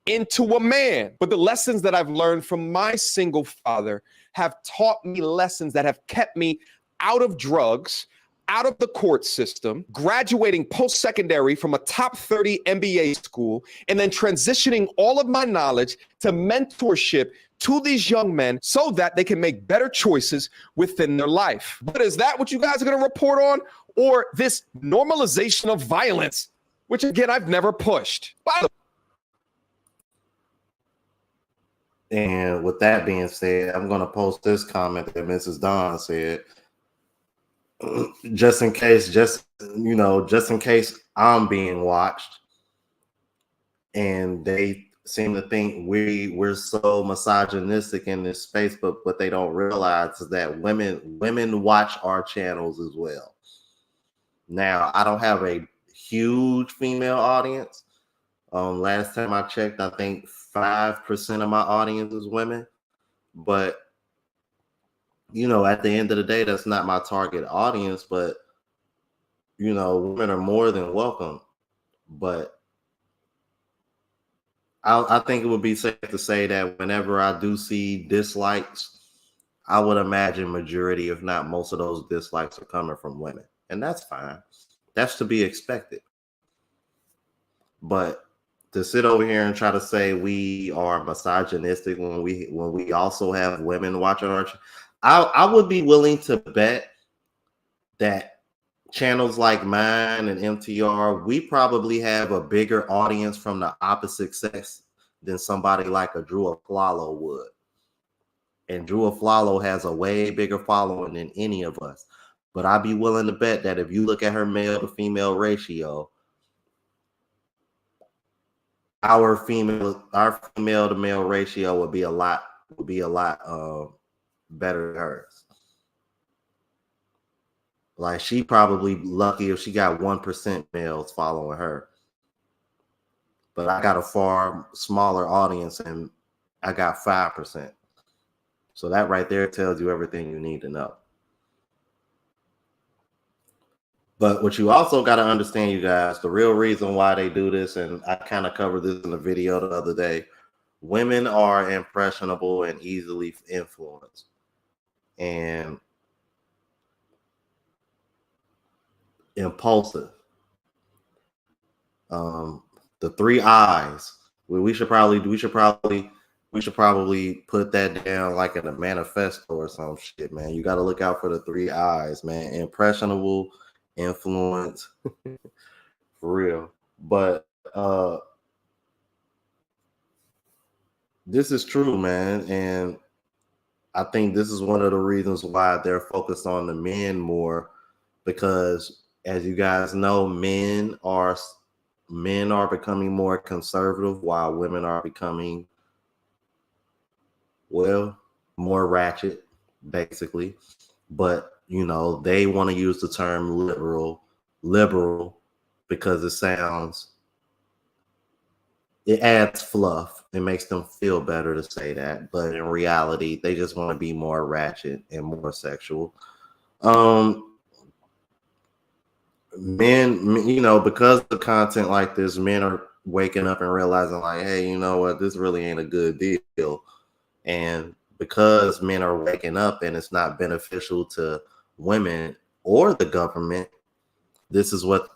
into a man? But the lessons that I've learned from my single father have taught me lessons that have kept me out of drugs, out of the court system, graduating post-secondary from a top 30 MBA school, and then transitioning all of my knowledge to mentorship to these young men so that they can make better choices within their life. But is that what you guys are going to report on? Or this normalization of violence, which again, I've never pushed? And with that being said, I'm going to post this comment that Mrs. Dawn said, just in case I'm being watched, and they seem to think we're so misogynistic in this space, but what they don't realize is that women watch our channels as well. Now, I don't have a huge female audience. Last time I checked, I think 5% of my audience is women, but at the end of the day, that's not my target audience. But women are more than welcome. But I think it would be safe to say that whenever I do see dislikes, I would imagine majority, if not most of those dislikes, are coming from women, and that's fine. That's to be expected. But to sit over here and try to say we are misogynistic when we also have women watching our, I would be willing to bet that channels like mine and MTR, we probably have a bigger audience from the opposite sex than somebody like a Drew Aflalo would. And Drew Aflalo has a way bigger following than any of us. But I'd be willing to bet that if you look at her male to female ratio, our female to male ratio would be a lot better than hers. Like, she probably lucky if she got 1% males following her. But I got a far smaller audience and I got 5%. So that right there tells you everything you need to know. But what you also got to understand, you guys, the real reason why they do this, and I kind of covered this in the video the other day, women are impressionable and easily influenced. And impulsive. The 3 eyes. We should probably put that down like in a manifesto or some shit, man. You got to look out for the 3 eyes, man. Impressionable, influence, for real. But this is true, man, and I think this is one of the reasons why they're focused on the men more, because as you guys know, men are becoming more conservative while women are becoming, well, more ratchet, basically. But they want to use the term liberal because it adds fluff. It makes them feel better to say that, but in reality, they just want to be more ratchet and more sexual. Men, because of content like this, men are waking up and realizing, like, hey, you know what, this really ain't a good deal. And because men are waking up and it's not beneficial to women or the government, this is what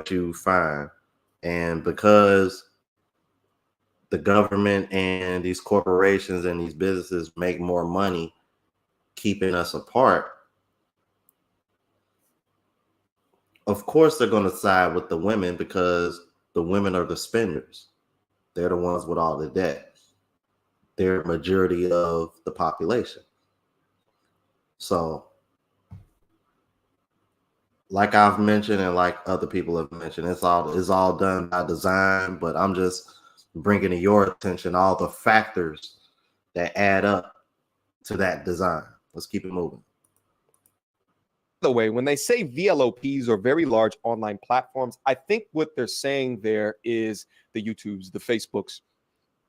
you find. And because the government and these corporations and these businesses make more money keeping us apart, of course they're going to side with the women, because the women are the spenders. They're the ones with all the debt. They're a majority of the population. So, like I've mentioned and like other people have mentioned, it's all done by design, but I'm just bringing to your attention all the factors that add up to that design. Let's keep it moving. By the way, when they say VLOPs or very large online platforms, I think what they're saying there is the YouTubes, the Facebooks,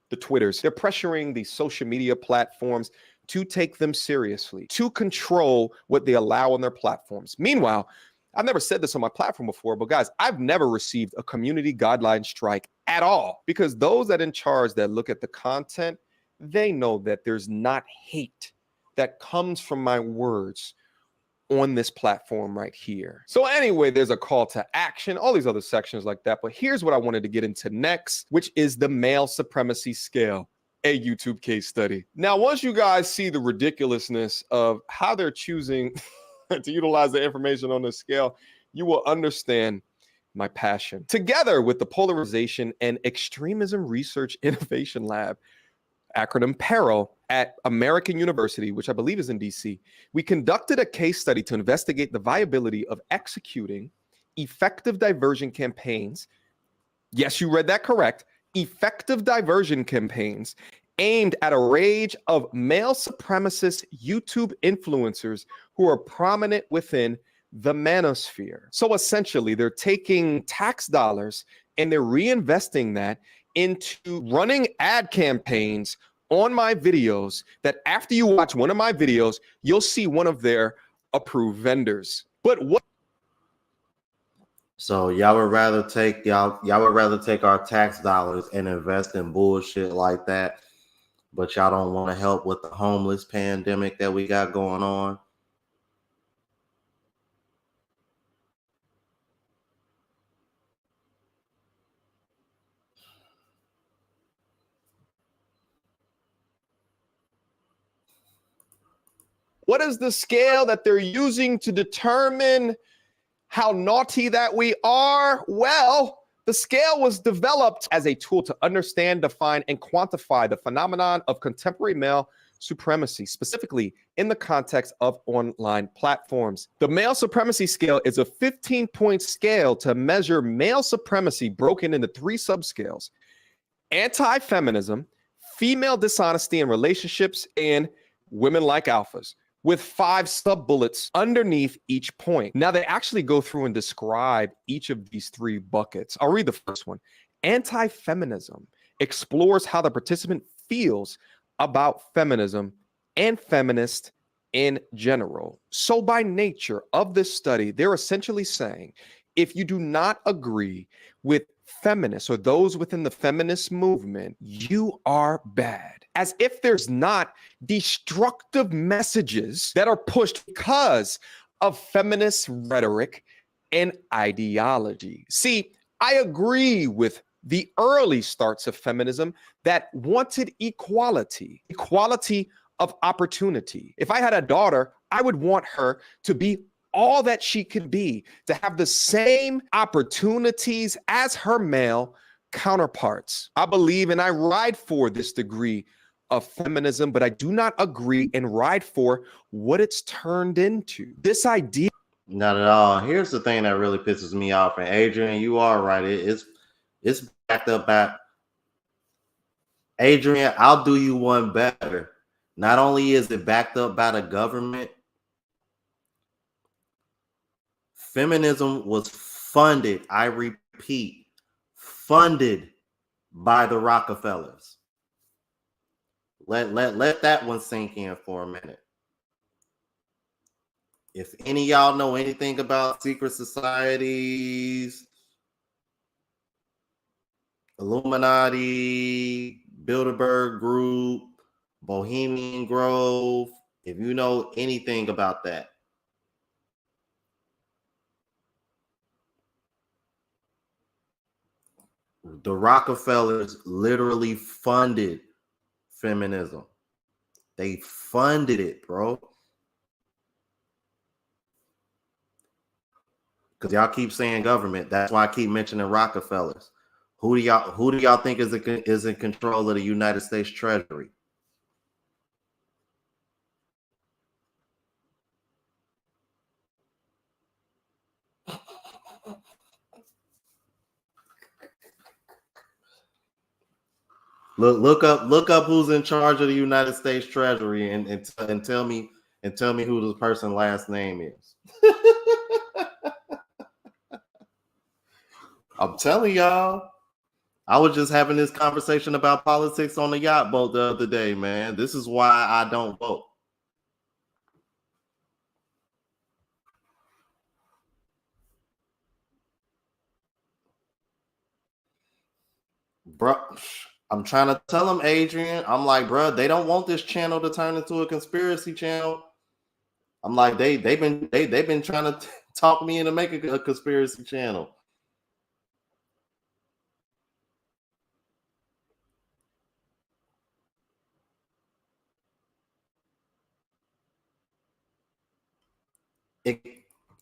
the Twitters. They're pressuring the social media platforms to take them seriously, to control what they allow on their platforms. Meanwhile, I've never said this on my platform before, but guys, I've never received a community guideline strike at all, because those that in charge that look at the content, they know that there's not hate that comes from my words on this platform right here. So anyway, there's a call to action, all these other sections like that. But here's what I wanted to get into next, which is the male supremacy scale. a YouTube case study. Now, once you guys see the ridiculousness of how they're choosing to utilize the information on this scale, you will understand my passion. Together with the Polarization and Extremism Research Innovation Lab, acronym PARO, at American University, which I believe is in DC, we conducted a case study to investigate the viability of executing effective diversion campaigns. Yes, you read that correct. Effective diversion campaigns aimed at a range of male supremacist YouTube influencers who are prominent within the Manosphere. So essentially, they're taking tax dollars and they're reinvesting that into running ad campaigns on my videos that after you watch one of my videos, you'll see one of their approved vendors. But what? So y'all would rather take our tax dollars and invest in bullshit like that, but y'all don't want to help with the homeless pandemic that we got going on. What is the scale that they're using to determine how naughty that we are? Well, the scale was developed as a tool to understand, define, and quantify the phenomenon of contemporary male supremacy, specifically in the context of online platforms. The male supremacy scale is a 15-point scale to measure male supremacy broken into 3 subscales: anti-feminism, female dishonesty in relationships, and women like alphas, with 5 sub-bullets underneath each point. Now, they actually go through and describe each of these 3 buckets. I'll read the first one. Anti-feminism explores how the participant feels about feminism and feminists in general. So by nature of this study, they're essentially saying, if you do not agree with feminists or those within the feminist movement, you are bad. As if there's not destructive messages that are pushed because of feminist rhetoric and ideology. See, I agree with the early starts of feminism that wanted equality of opportunity. If I had a daughter, I would want her to be all that she could be, to have the same opportunities as her male counterparts. I believe and I ride for this degree of feminism, but I do not agree and ride for what it's turned into. This idea. Not at all. Here's the thing that really pisses me off, and Adrian, you are right. It's backed up by Adrian. I'll do you one better. Not only is it backed up by the government, feminism was funded, I repeat, funded by the Rockefellers. Let that one sink in for a minute. If any of y'all know anything about secret societies, Illuminati, Bilderberg Group, Bohemian Grove, if you know anything about that, the Rockefellers literally funded feminism. They funded it, bro. Because y'all keep saying government. That's why I keep mentioning Rockefellers. Who do y'all think is in control of the United States Treasury? Look up who's in charge of the United States Treasury and tell me who the person's last name is. I'm telling y'all, I was just having this conversation about politics on the yacht boat the other day, man. This is why I don't vote. Bro, I'm trying to tell them, Adrian. I'm like, bro, they don't want this channel to turn into a conspiracy channel. I'm like, they've been trying to talk me into making a conspiracy channel.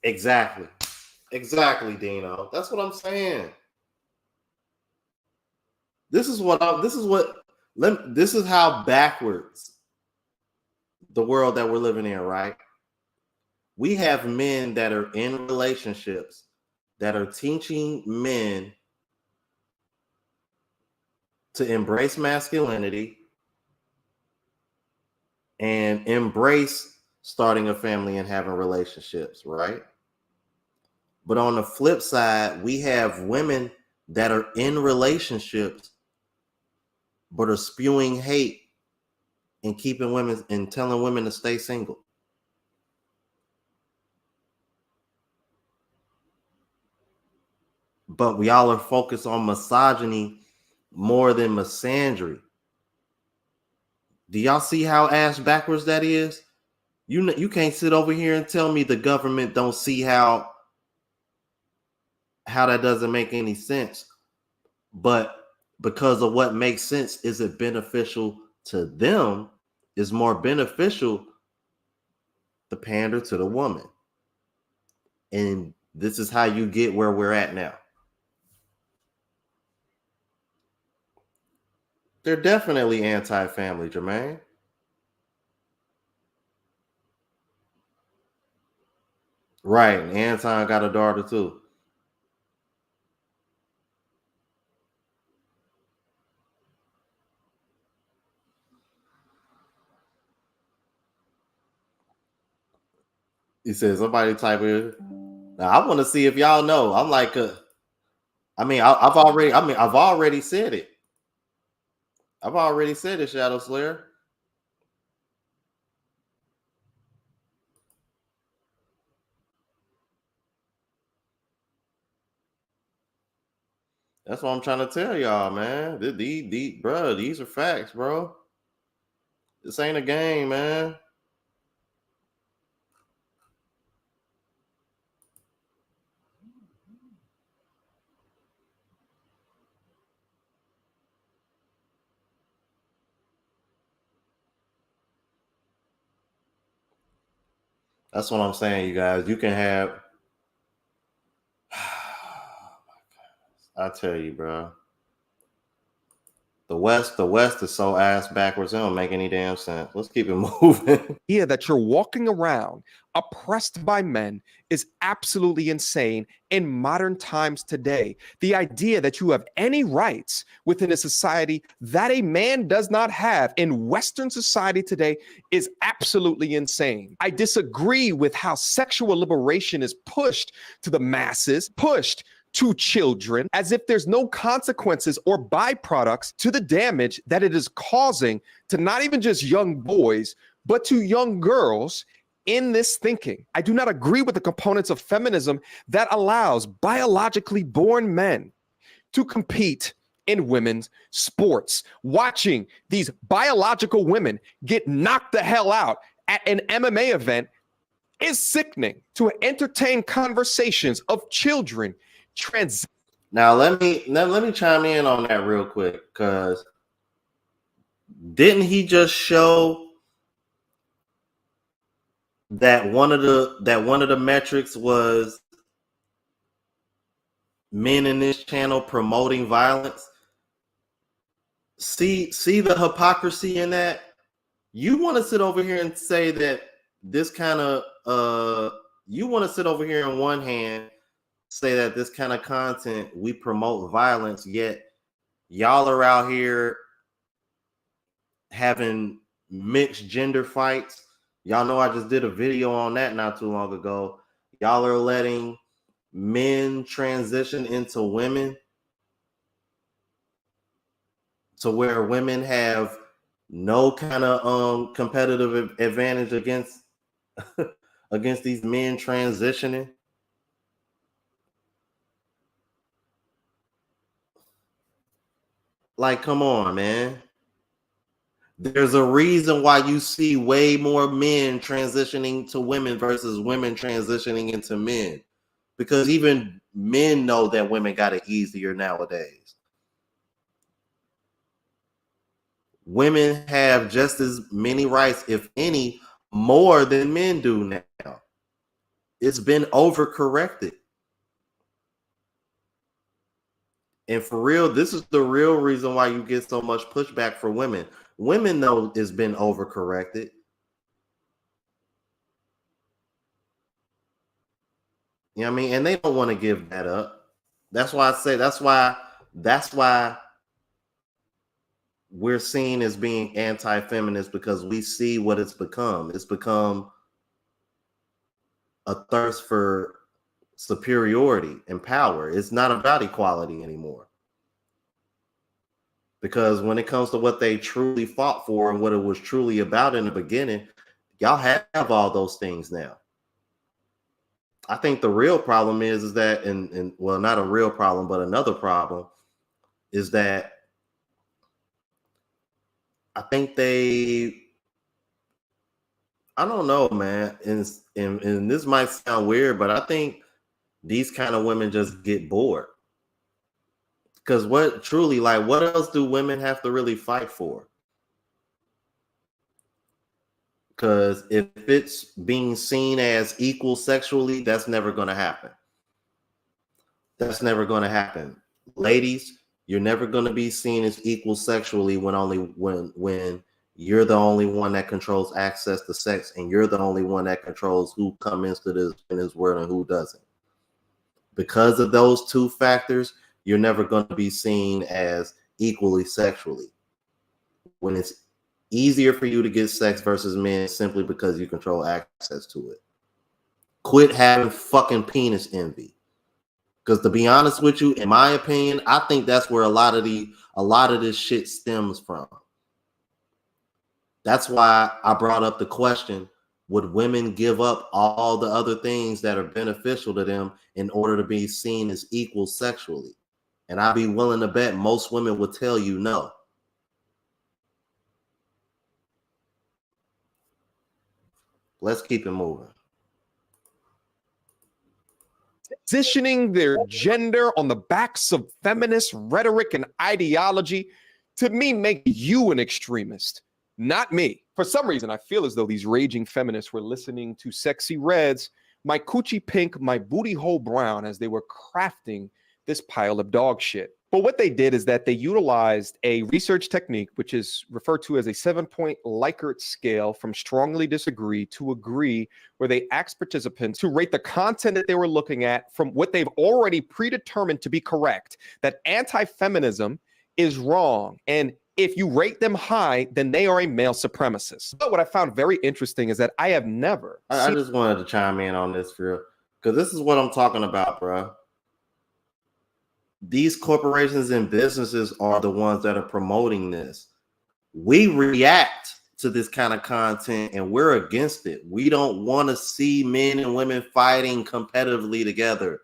Exactly. Exactly, Dino. That's what I'm saying. This is how backwards the world that we're living in, right? We have men that are in relationships that are teaching men to embrace masculinity and embrace starting a family and having relationships, right? But on the flip side, we have women that are in relationships but are spewing hate and keeping women and telling women to stay single. But we all are focused on misogyny more than misandry. Do y'all see how ass backwards that is? You can't sit over here and tell me the government don't see how that doesn't make any sense. But because of what makes sense, is it beneficial to them? Is more beneficial to pander to the woman. And this is how you get where we're at now. They're definitely anti-family, Jermaine. Right. And Anton got a daughter too. He says somebody type it. Now I want to see if y'all know. I'm like, I've already said it. I've already said it, Shadow Slayer. That's what I'm trying to tell y'all, man. These are facts, bro. This ain't a game, man. That's what I'm saying, you guys. You can have. I tell you, bro. The West is so ass backwards. It don't make any damn sense. Let's keep it moving. idea that you're walking around oppressed by men is absolutely insane in modern times today. The idea that you have any rights within a society that a man does not have in Western society today is absolutely insane. I disagree with how sexual liberation is pushed to the masses, pushed to children, as if there's no consequences or byproducts to the damage that it is causing to not even just young boys, but to young girls in this thinking. I do not agree with the components of feminism that allows biologically born men to compete in women's sports. Watching these biological women get knocked the hell out at an MMA event is sickening. To entertain conversations of children Now let me chime in on that real quick, because didn't he just show that one of the metrics was men in this channel promoting violence? See the hypocrisy in that? You want to sit over here and say that this kind of you want to sit over here in one hand say that this kind of content we promote violence, yet y'all are out here having mixed gender fights. Y'all know I just did a video on that not too long ago. Y'all are letting men transition into women to where women have no kind of competitive advantage against against these men transitioning. Like, come on, man. There's a reason why you see way more men transitioning to women versus women transitioning into men. Because even men know that women got it easier nowadays. Women have just as many rights, if any, more than men do now. It's been overcorrected. And for real, this is the real reason why you get so much pushback for women. Women know it's been overcorrected. You know what I mean? And they don't want to give that up. That's why I say that's why we're seen as being anti-feminist, because we see what it's become. It's become a thirst for superiority and power. It's not about equality anymore. Because when it comes to what they truly fought for and what it was truly about in the beginning, y'all have all those things now. I think the real problem is that, and well, not a real problem, but another problem is that I think I don't know, man. And this might sound weird, but I think these kind of women just get bored. Because what else do women have to really fight for? Because if it's being seen as equal sexually, that's never going to happen. That's never going to happen. Ladies, you're never going to be seen as equal sexually when you're the only one that controls access to sex, and you're the only one that controls who comes into this world and who doesn't. Because of those two factors, you're never going to be seen as equally sexually. When it's easier for you to get sex versus men simply because you control access to it. Quit having fucking penis envy. Because to be honest with you, in my opinion, I think that's where a lot of this shit stems from. That's why I brought up the question, would women give up all the other things that are beneficial to them in order to be seen as equal sexually? And I'd be willing to bet most women would tell you no. Let's keep it moving. Positioning their gender on the backs of feminist rhetoric and ideology, to me, make you an extremist, not me. For some reason, I feel as though these raging feminists were listening to Sexy Red's My Coochie Pink, My Booty Hole Brown as they were crafting this pile of dog shit. But what they did is that they utilized a research technique, which is referred to as a 7-point Likert scale from strongly disagree to agree, where they asked participants to rate the content that they were looking at from what they've already predetermined to be correct, that anti-feminism is wrong. And if you rate them high, then they are a male supremacist. But what I found very interesting is that I have never I just wanted to chime in on this, because this is what I'm talking about, bro. These corporations and businesses are the ones that are promoting this. We react to this kind of content and we're against it. We don't want to see men and women fighting competitively together.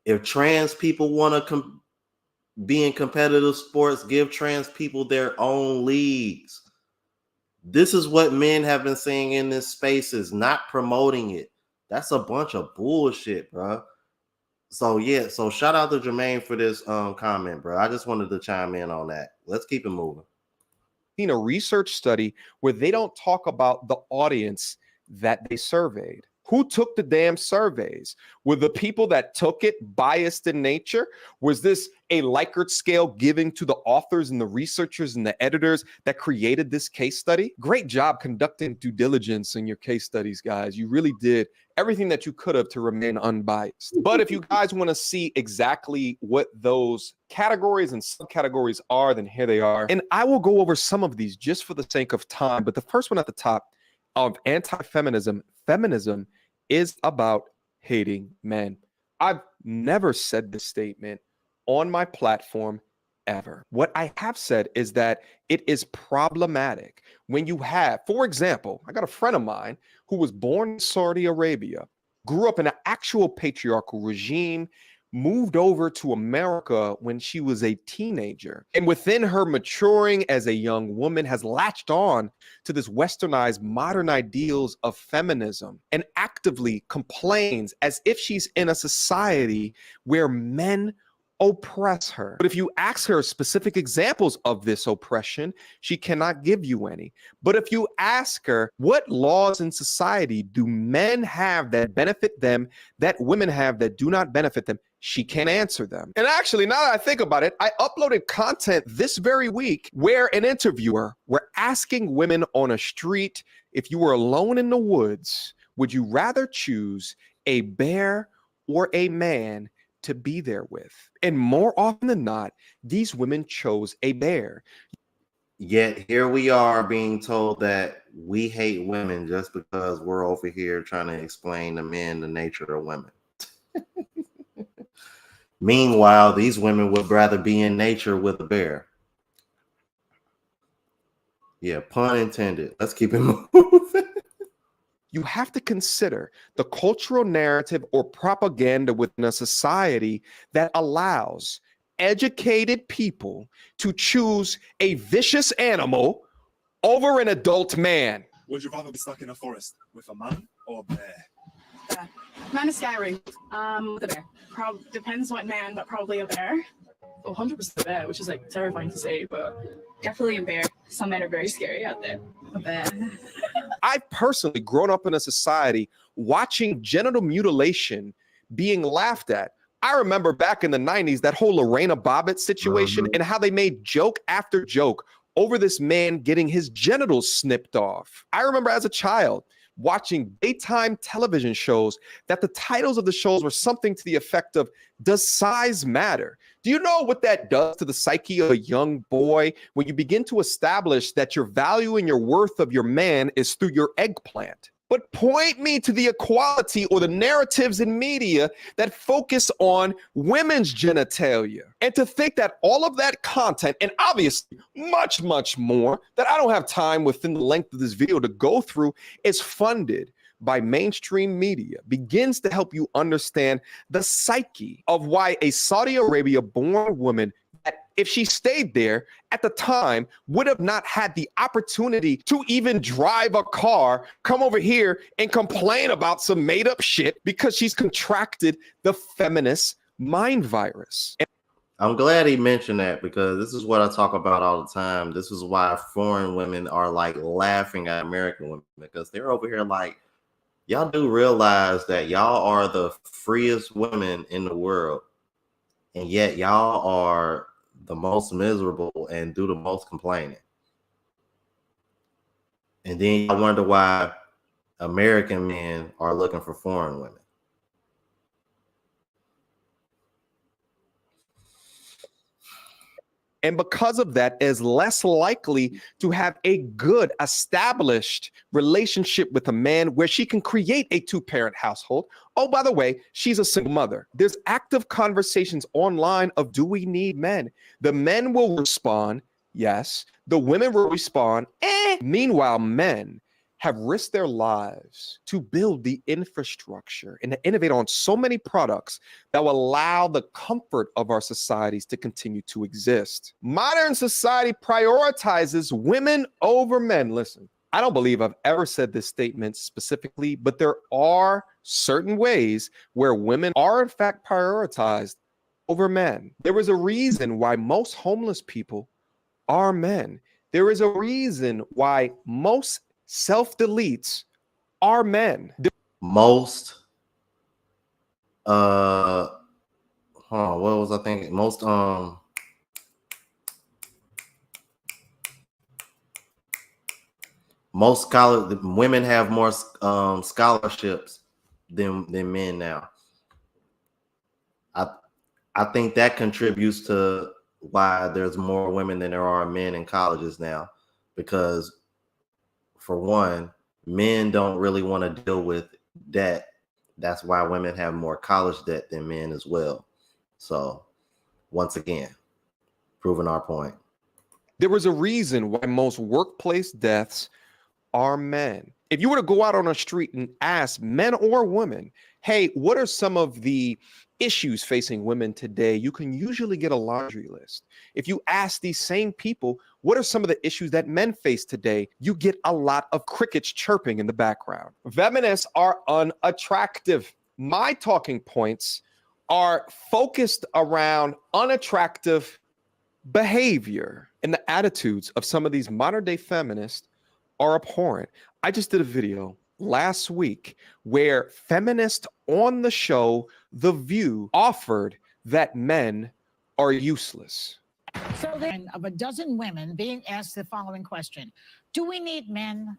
If trans people want to be in competitive sports, give trans people their own leagues. This is what men have been saying in this space, is not promoting it. That's a bunch of bullshit, bro. So yeah, so shout out to Jermaine for this comment, bro. I just wanted to chime in on that. Let's keep it moving. Seen a research study where they don't talk about the audience that they surveyed. Who took the damn surveys? Were the people that took it biased in nature? Was this a Likert scale giving to the authors and the researchers and the editors that created this case study? Great job conducting due diligence in your case studies, guys. You really did everything that you could have to remain unbiased. But if you guys want to see exactly what those categories and subcategories are, then here they are. And I will go over some of these just for the sake of time. But the first one at the top of anti-feminism, feminism is about hating men. I've never said this statement on my platform ever. What I have said is that it is problematic when you have, for example, I got a friend of mine who was born in Saudi Arabia, grew up in an actual patriarchal regime, moved over to America when she was a teenager, and within her maturing as a young woman has latched on to this westernized modern ideals of feminism and actively complains as if she's in a society where men oppress her. But if you ask her specific examples of this oppression, she cannot give you any. But if you ask her, what laws in society do men have that benefit them that women have that do not benefit them, she can't answer them. And actually, now that I think about it, I uploaded content this very week where an interviewer were asking women on a street, if you were alone in the woods, would you rather choose a bear or a man to be there with? And more often than not, these women chose a bear. Yet here we are being told that we hate women just because we're over here trying to explain to men the nature of women. Meanwhile, these women would rather be in nature with a bear. Yeah, pun intended. Let's keep it moving. You have to consider the cultural narrative or propaganda within a society that allows educated people to choose a vicious animal over an adult man. Would you rather be stuck in a forest with a man or a bear? Bear. Man is scary. With a bear. Depends what man, but probably a bear. 100% a bear, which is like terrifying to say, but definitely a bear. Some men are very scary out there. A bear. I've personally grown up in a society watching genital mutilation being laughed at. I remember back in the 90s, that whole Lorena Bobbitt situation and how they made joke after joke over this man getting his genitals snipped off. I remember as a child watching daytime television shows that the titles of the shows were something to the effect of, does size matter? Do you know what that does to the psyche of a young boy when you begin to establish that your value and your worth of your man is through your eggplant? But point me to the equality or the narratives in media that focus on women's genitalia. And to think that all of that content, and obviously much, much more that I don't have time within the length of this video to go through, is funded by mainstream media, begins to help you understand the psyche of why a Saudi Arabia born woman, that if she stayed there at the time, would have not had the opportunity to even drive a car, come over here and complain about some made up shit because she's contracted the feminist mind virus. I'm glad he mentioned that, because this is what I talk about all the time. This is why foreign women are like laughing at American women, because they're over here like, y'all do realize that y'all are the freest women in the world, and yet y'all are the most miserable and do the most complaining. And then I wonder why American men are looking for foreign women. And because of that, is less likely to have a good established relationship with a man where she can create a two-parent household. Oh, by the way, she's a single mother. There's active conversations online of, do we need men? The men will respond, yes. The women will respond, eh. Meanwhile, men have risked their lives to build the infrastructure and to innovate on so many products that will allow the comfort of our societies to continue to exist. Modern society prioritizes women over men. Listen, I don't believe I've ever said this statement specifically, but there are certain ways where women are in fact prioritized over men. There is a reason why most homeless people are men. There is a reason why most self-deletes are men. Most what was I thinking? Most women have more scholarships than men now. I think that contributes to why there's more women than there are men in colleges now, because for one, men don't really want to deal with debt. That's why women have more college debt than men as well. So once again, proving our point. There was a reason why most workplace deaths are men. If you were to go out on a street and ask men or women, hey, what are some of the issues facing women today? You can usually get a laundry list. If you ask these same people, what are some of the issues that men face today? You get a lot of crickets chirping in the background. Feminists are unattractive. My talking points are focused around unattractive behavior, and the attitudes of some of these modern day feminists are abhorrent. I just did a video last week where feminists on the show The View offered that men are useless. So then, of a dozen women being asked the following question: do we need men?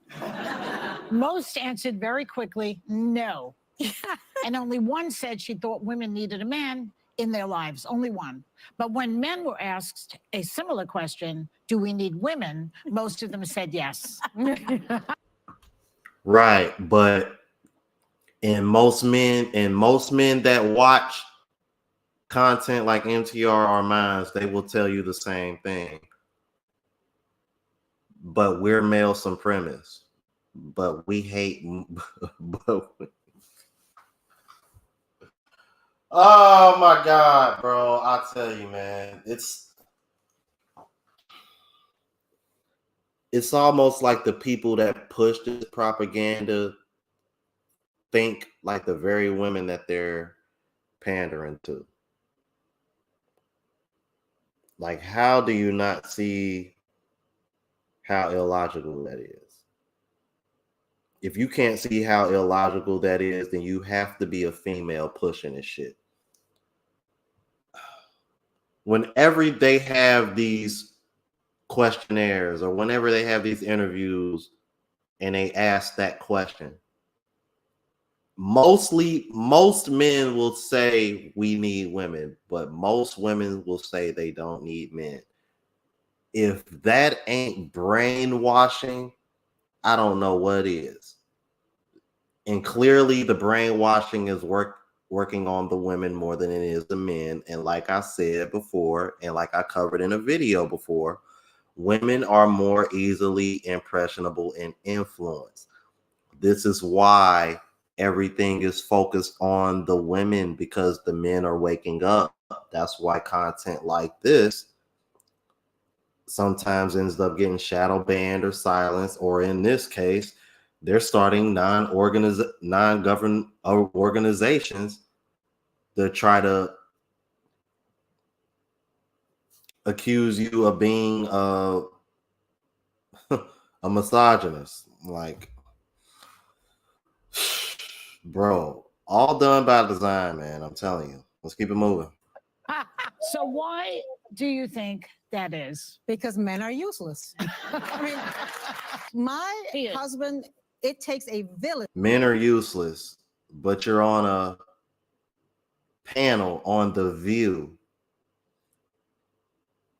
Most answered very quickly, no. And only one said she thought women needed a man in their lives, only one. But when men were asked a similar question, do we need women? Most of them said yes. Right, but in most men that watch content like MTR or Minds, they will tell you the same thing. But we're male supremacists. But we hate. Oh my God, bro! I tell you, man, it's almost like the people that push this propaganda think like the very women that they're pandering to. Like, how do you not see how illogical that is? If you can't see how illogical that is, then you have to be a female pushing this shit. Whenever they have these questionnaires or whenever they have these interviews and they ask that question, most men will say we need women, but most women will say they don't need men. If that ain't brainwashing, I don't know what is. And clearly the brainwashing is working on the women more than it is the men. And like I said before, and like I covered in a video before, women are more easily impressionable and influenced. This is why everything is focused on the women, because the men are waking up. That's why content like this sometimes ends up getting shadow banned or silenced, or in this case, they're starting non-government organizations to try to accuse you of being a misogynist. Like, bro, all done by design, man. I'm telling you. Let's keep it moving. So why do you think that is? Because men are useless. I mean, my husband, it takes a village. Men are useless, but you're on a panel on The View.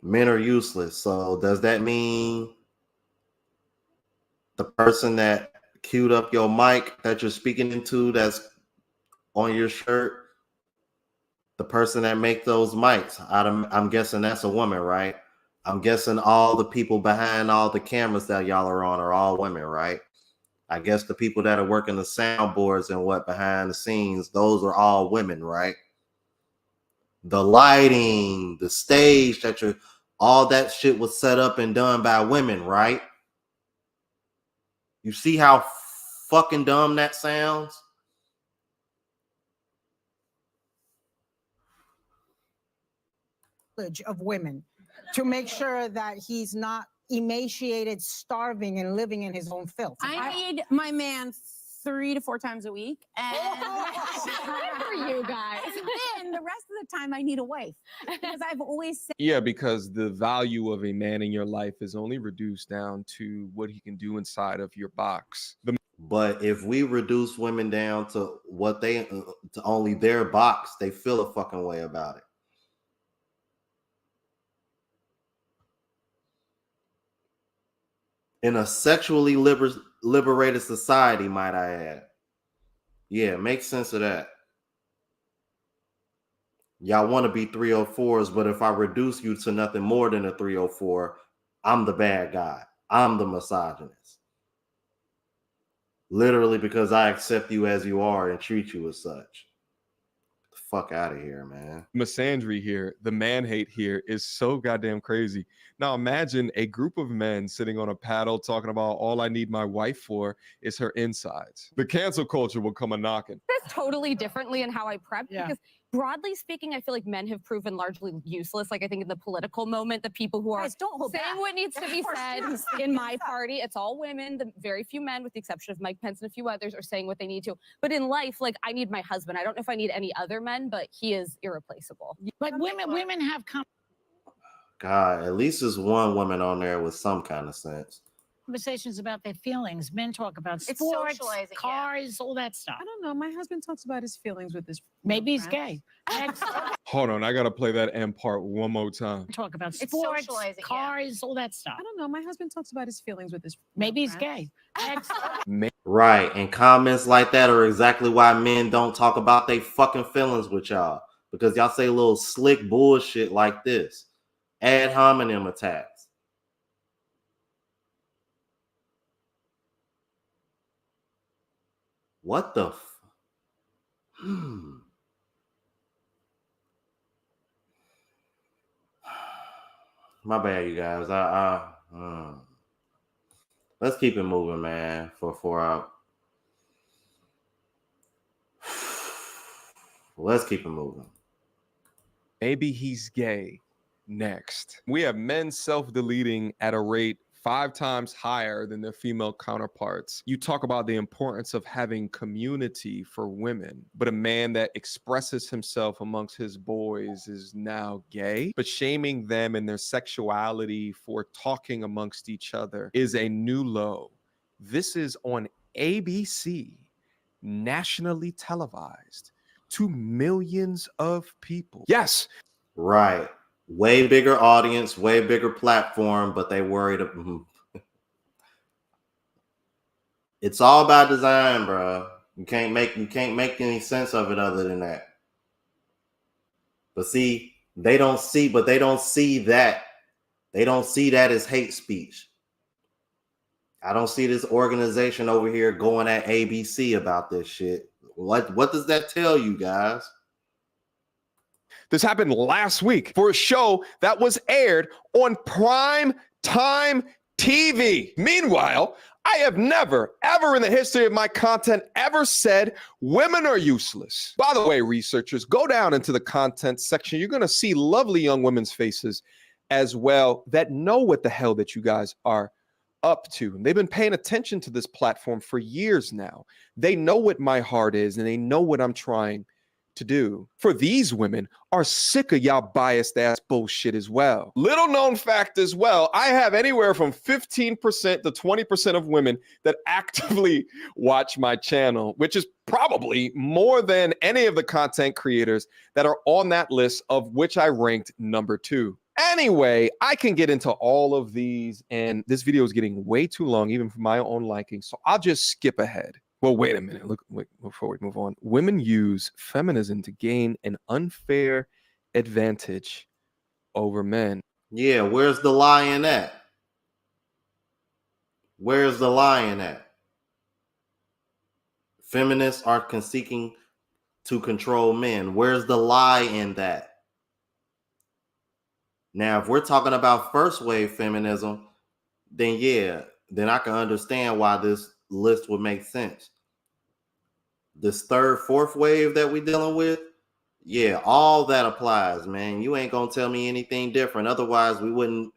Men are useless. So does that mean the person that queued up your mic that you're speaking into that's on your shirt, the person that make those mics, I'm guessing that's a woman, right? I'm guessing all the people behind all the cameras that y'all are on are all women, right? I guess the people that are working the soundboards and what behind the scenes, those are all women, right? The lighting, the stage all that shit was set up and done by women, right? You see how fucking dumb that sounds? Of women to make sure that he's not emaciated, starving, and living in his own filth. I need my man 3 to 4 times a week, and good for you guys. And then the rest of the time, I need a wife, because I've always said. Yeah, because the value of a man in your life is only reduced down to what he can do inside of your box. But if we reduce women down to to only their box, they feel a fucking way about it. In a sexually liberated society, might I add. Yeah, make sense of that. Y'all want to be 304s, but if I reduce you to nothing more than a 304, I'm the bad guy. I'm the misogynist. Literally, because I accept you as you are and treat you as such. The fuck out of here, man. Misandry here, the man hate here is so goddamn crazy. Now imagine a group of men sitting on a paddle talking about all I need my wife for is her insides. The cancel culture will come a knocking. This totally differently in how I prep, because broadly speaking, I feel like men have proven largely useless. Like I think in the political moment, the people who are Guys, don't hold saying back. what needs to be said in my party, it's all women. The very few men, with the exception of Mike Pence and a few others, are saying what they need to. But in life, like I need my husband. I don't know if I need any other men, but he is irreplaceable. But women have God, at least there's one woman on there with some kind of sense. conversations about their feelings. Men talk about It's sports, socializing, yeah. cars, all that stuff. I don't know. My husband talks about his feelings with his Maybe he's friends. gay. Next, Hold on, I gotta play that end part one more time. talk about It's sports, socializing, yeah. cars, all that stuff. I don't know. My husband talks about his feelings with his Maybe he's friends. gay. Next, Right. And comments like that are exactly why men don't talk about their fucking feelings with y'all. Because y'all say little slick bullshit like this. Ad hominem attacks. What the My bad, you guys. Let's keep it moving, man. Let's keep it moving. Maybe he's gay. Next, we have men self-deleting at a rate 5 times higher than their female counterparts. You talk about the importance of having community for women, but a man that expresses himself amongst his boys is now gay. But shaming them and their sexuality for talking amongst each other is a new low. This is on ABC, nationally televised to millions of people. Yes. Right. Way bigger audience, way bigger platform, but they worried. It's all about design, bro. You can't make any sense of it other than that. But see, they don't see that. They don't see that as hate speech. I don't see this organization over here going at ABC about this shit. What does that tell you guys? This happened last week for a show that was aired on prime time TV. Meanwhile, I have never, ever in the history of my content ever said women are useless. By the way, researchers, go down into the content section. You're going to see lovely young women's faces as well that know what the hell that you guys are up to. And they've been paying attention to this platform for years now. They know what my heart is and they know what I'm trying to do. For these women are sick of y'all biased ass bullshit as well. Little known fact as well, I have anywhere from 15% to 20% of women that actively watch my channel, which is probably more than any of the content creators that are on that list, of which I ranked number 2. Anyway, I can get into all of these, and this video is getting way too long, even for my own liking, so I'll just skip ahead. Well, wait a minute. Wait, before we move on. Women use feminism to gain an unfair advantage over men. Yeah, where's the lie in that? Where's the lie in that? Feminists are seeking to control men. Where's the lie in that? Now, if we're talking about first wave feminism, then yeah, then I can understand why this list would make sense. This third, fourth wave that we're dealing with, yeah, all that applies, man. You ain't gonna tell me anything different. Otherwise, we wouldn't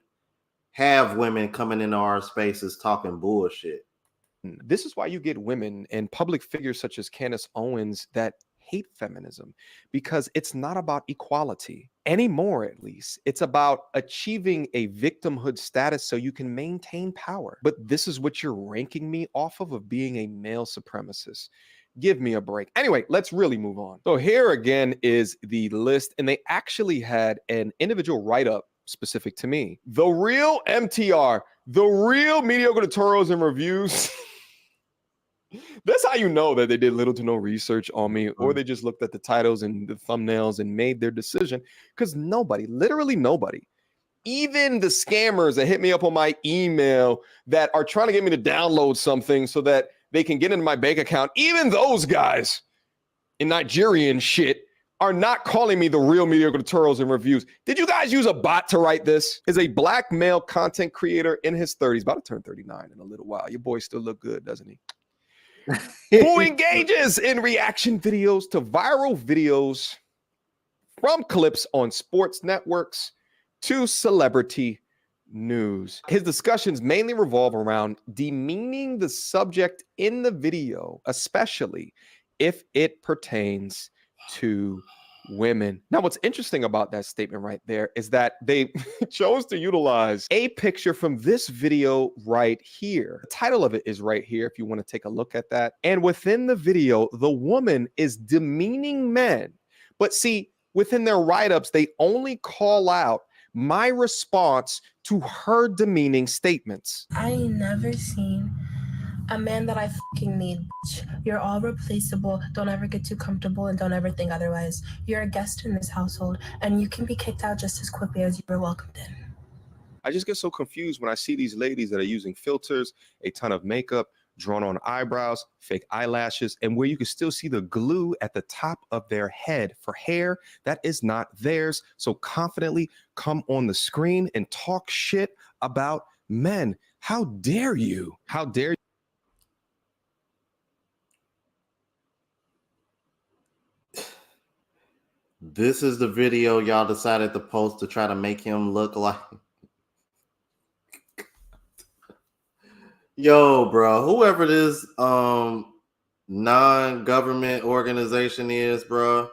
have women coming into our spaces talking bullshit. This is why you get women and public figures such as Candace Owens that hate feminism, because it's not about equality anymore. At least it's about achieving a victimhood status so you can maintain power. But this is what you're ranking me off of being a male supremacist. Give me a break. Anyway, let's really move on. So here again is the list, and they actually had an individual write-up specific to me. The real MTR, the real mediocre tutorials and reviews. That's how you know that they did little to no research on me, or they just looked at the titles and the thumbnails and made their decision. Because nobody, literally nobody, even the scammers that hit me up on my email that are trying to get me to download something so that they can get into my bank account, even those guys in Nigerian shit are not calling me the real mediocre tutorials and reviews. Did you guys use a bot to write this? Is a black male content creator in his 30s, about to turn 39 in a little while. Your boy still look good, doesn't he? Who engages in reaction videos to viral videos from clips on sports networks to celebrity news. His discussions mainly revolve around demeaning the subject in the video, especially if it pertains to women. Now, what's interesting about that statement right there is that they chose to utilize a picture from this video right here. The title of it is right here if you want to take a look at that. And within the video, the woman is demeaning men. But see, within their write-ups, they only call out my response to her demeaning statements. I ain't never seen a man that I fucking need. You're all replaceable. Don't ever get too comfortable and don't ever think otherwise. You're a guest in this household and you can be kicked out just as quickly as you were welcomed in. I just get so confused when I see these ladies that are using filters, a ton of makeup, drawn on eyebrows, fake eyelashes, and where you can still see the glue at the top of their head for hair that is not theirs. So confidently come on the screen and talk shit about men. How dare you? How dare you? This is the video y'all decided to post to try to make him look like. Yo, bro, whoever this non-government organization is, bro,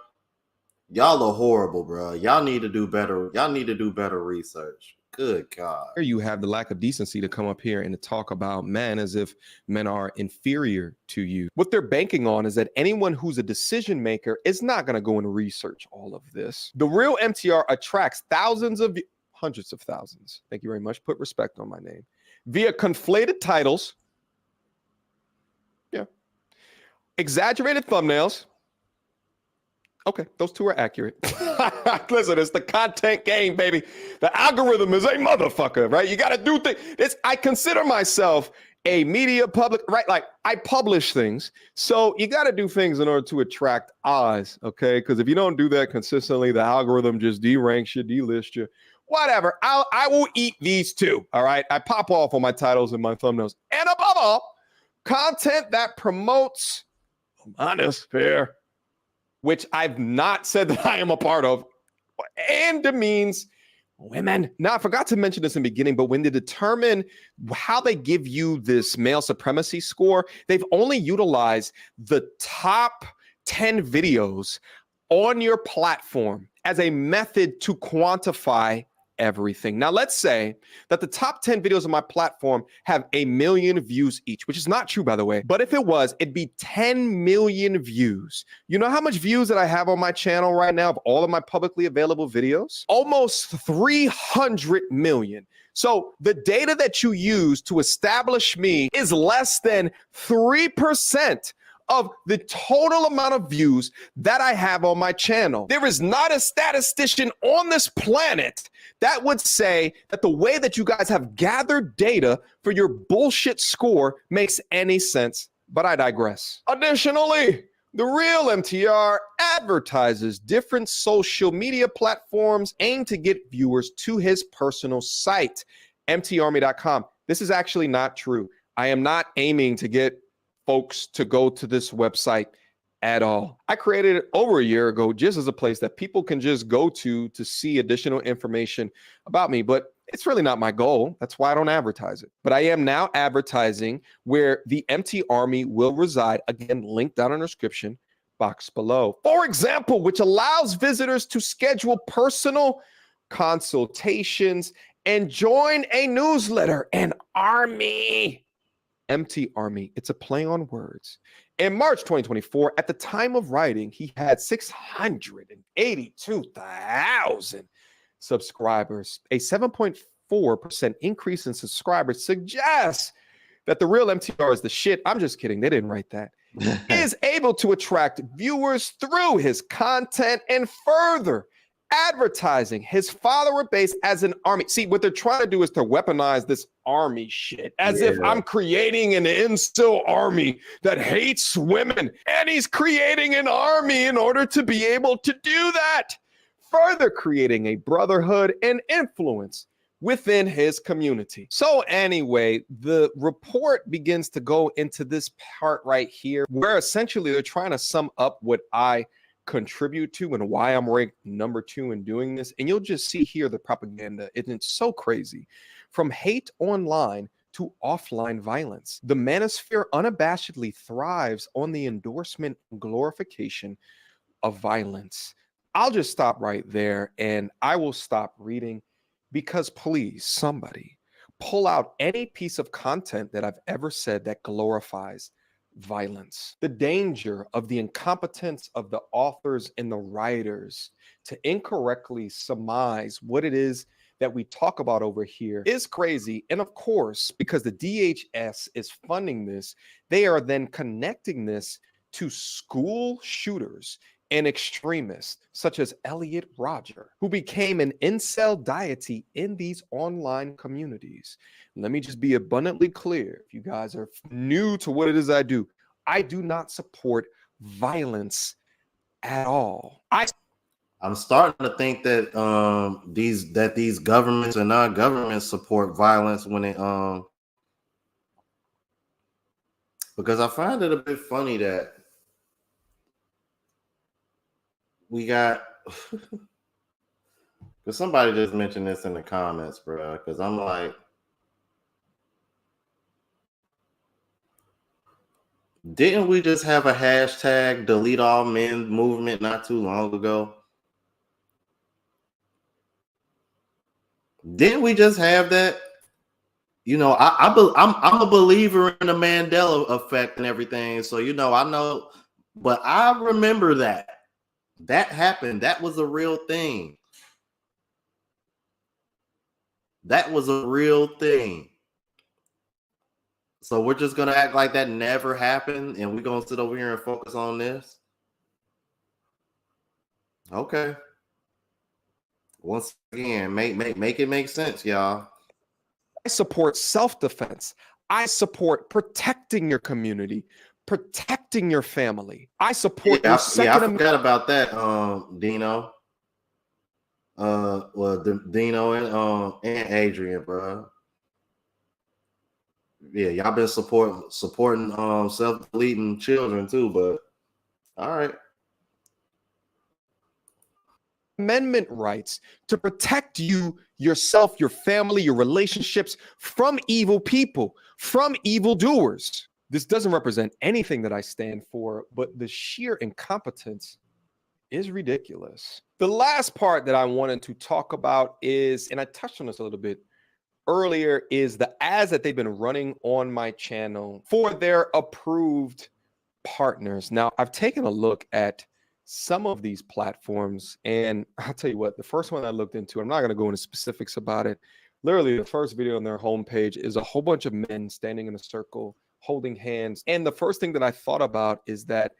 y'all are horrible, bro. Y'all need to do better. Y'all need to do better research. Good God. Here you have the lack of decency to come up here and to talk about men as if men are inferior to you. What they're banking on is that anyone who's a decision maker is not going to go and research all of this. The real MTR attracts hundreds of thousands. Thank you very much. Put respect on my name. Via conflated titles, exaggerated thumbnails. Okay, those two are accurate. Listen, it's the content game, baby. The algorithm is a motherfucker, right? You got to do things. I consider myself a media public, right? Like I publish things. So you got to do things in order to attract eyes, okay? Because if you don't do that consistently, the algorithm just deranks you, delists you. Whatever, I will eat these two, all right? I pop off on my titles and my thumbnails. And above all, content that promotes Manosphere, which I've not said that I am a part of, and demeans women. Now, I forgot to mention this in the beginning, but when they determine how they give you this male supremacy score, they've only utilized the top 10 videos on your platform as a method to quantify everything. Now, let's say that the top 10 videos on my platform have 1 million views each, which is not true, by the way. But if it was, it'd be 10 million views. You know how much views that I have on my channel right now of all of my publicly available videos? Almost 300 million. So the data that you use to establish me is less than 3% of the total amount of views that I have on my channel. There is not a statistician on this planet that would say that the way that you guys have gathered data for your bullshit score makes any sense, but I digress. Additionally, the real MTR advertises different social media platforms aimed to get viewers to his personal site, mtarmy.com. This is actually not true. I am not aiming to get folks to go to this website at all. I created it over a year ago just as a place that people can just go to see additional information about me, but it's really not my goal. That's why I don't advertise it. But I am now advertising where the MT Army will reside. Again, link down in the description box below. For example, which allows visitors to schedule personal consultations and join a newsletter, an army. MT Army. It's a play on words. In March 2024, at the time of writing, he had 682,000 subscribers. A 7.4% increase in subscribers suggests that the real MTR is the shit. I'm just kidding. They didn't write that. Is able to attract viewers through his content and further advertising his follower base as an army. See, what they're trying to do is to weaponize this army shit as if I'm creating an incel army that hates women, and he's creating an army in order to be able to do that, further creating a brotherhood and influence within his community. So anyway, the report begins to go into this part right here where essentially they're trying to sum up what I contribute to and why I'm ranked number 2 in doing this. And you'll just see here the propaganda. It's so crazy. From hate online to offline violence, the Manosphere unabashedly thrives on the endorsement and glorification of violence. I'll just stop right there and I will stop reading, because please, somebody pull out any piece of content that I've ever said that glorifies violence. The danger of the incompetence of the authors and the writers to incorrectly surmise what it is that we talk about over here is crazy. And of course, because the DHS is funding this, they are then connecting this to school shooters and extremists such as Elliot Rodger, who became an incel deity in these online communities. Let me just be abundantly clear. If you guys are new to what it is I do not support violence at all. I'm starting to think that these governments and non-governments support violence when it because I find it a bit funny that we got because somebody just mentioned this in the comments, bro. Because I'm like, didn't we just have a hashtag delete all men movement not too long ago? Didn't we just have that? You know, I'm a believer in the Mandela effect and everything. So, you know, I know, but I remember that happened. That was a real thing. That was a real thing. So we're just going to act like that never happened and we're going to sit over here and focus on this. Okay. Once again, make it make sense, y'all. I support self-defense. I support protecting your community, protecting your family. I support your Second Amendment. I forgot about that, Dino. Dino and Adrian, bro. Yeah, y'all been supporting self-deleting children too, but all right. Amendment rights to protect you, yourself, your family, your relationships from evil people, from evildoers. This doesn't represent anything that I stand for, but the sheer incompetence is ridiculous. The last part that I wanted to talk about is, and I touched on this a little bit earlier, is the ads that they've been running on my channel for their approved partners. Now, I've taken a look at some of these platforms, and I'll tell you what, the first one I looked into, I'm not going to go into specifics about it. Literally, the first video on their homepage is a whole bunch of men standing in a circle, holding hands. And the first thing that I thought about is that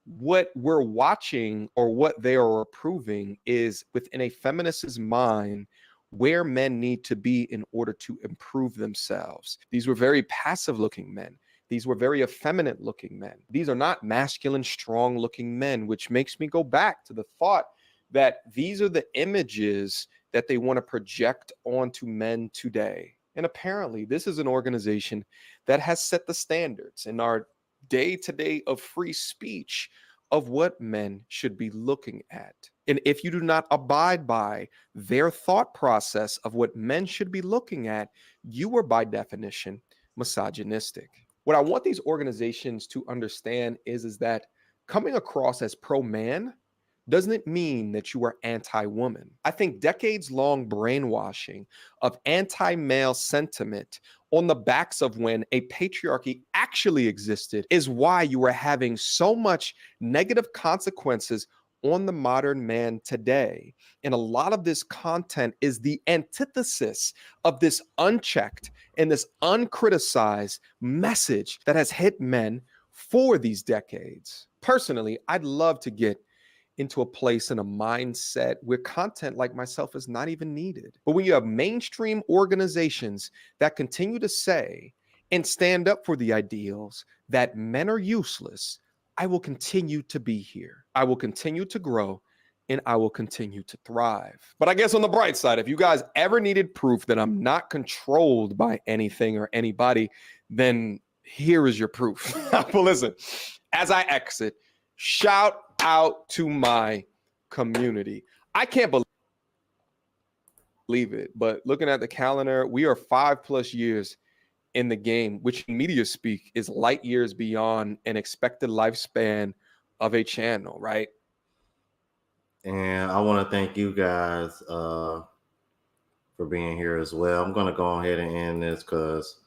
what we're watching or what they are approving is within a feminist's mind where men need to be in order to improve themselves. These were very passive looking men. These were very effeminate looking men. These are not masculine, strong looking men, which makes me go back to the thought that these are the images that they want to project onto men today. And apparently this is an organization that has set the standards in our day-to-day of free speech of what men should be looking at. And if you do not abide by their thought process of what men should be looking at, you are by definition misogynistic. What I want these organizations to understand is that coming across as pro-man doesn't mean that you are anti-woman. I think decades-long brainwashing of anti-male sentiment on the backs of when a patriarchy actually existed is why you are having so much negative consequences on the modern man today. And a lot of this content is the antithesis of this unchecked and this uncriticized message that has hit men for these decades. Personally, I'd love to get into a place and a mindset where content like myself is not even needed. But when you have mainstream organizations that continue to say and stand up for the ideals that men are useless, I will continue to be here. I will continue to grow and I will continue to thrive. But I guess on the bright side, if you guys ever needed proof that I'm not controlled by anything or anybody, then here is your proof. But listen, as I exit, shout out to my community. I can't believe it, but looking at the calendar, we are 5+ years in the game, which in media speak is light years beyond an expected lifespan of a channel, right? And I want to thank you guys for being here as well. I'm going to go ahead and end this because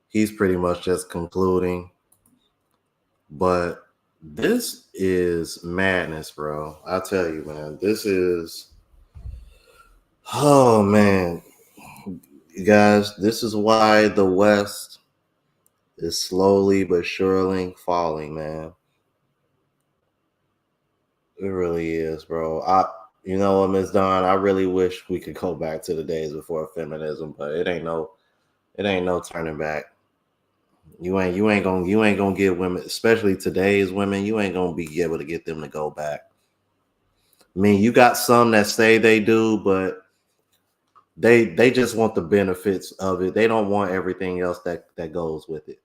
he's pretty much just concluding. But this is madness, bro. I tell you, man, this is, oh man, you guys, this is why the West is slowly but surely falling, man. It really is, bro. You know what, Ms. Dawn, I really wish we could go back to the days before feminism, but it ain't no turning back. You ain't gonna get women, especially today's women, you ain't gonna be able to get them to go back. I mean, you got some that say they do, but they just want the benefits of it. They don't want everything else that goes with it.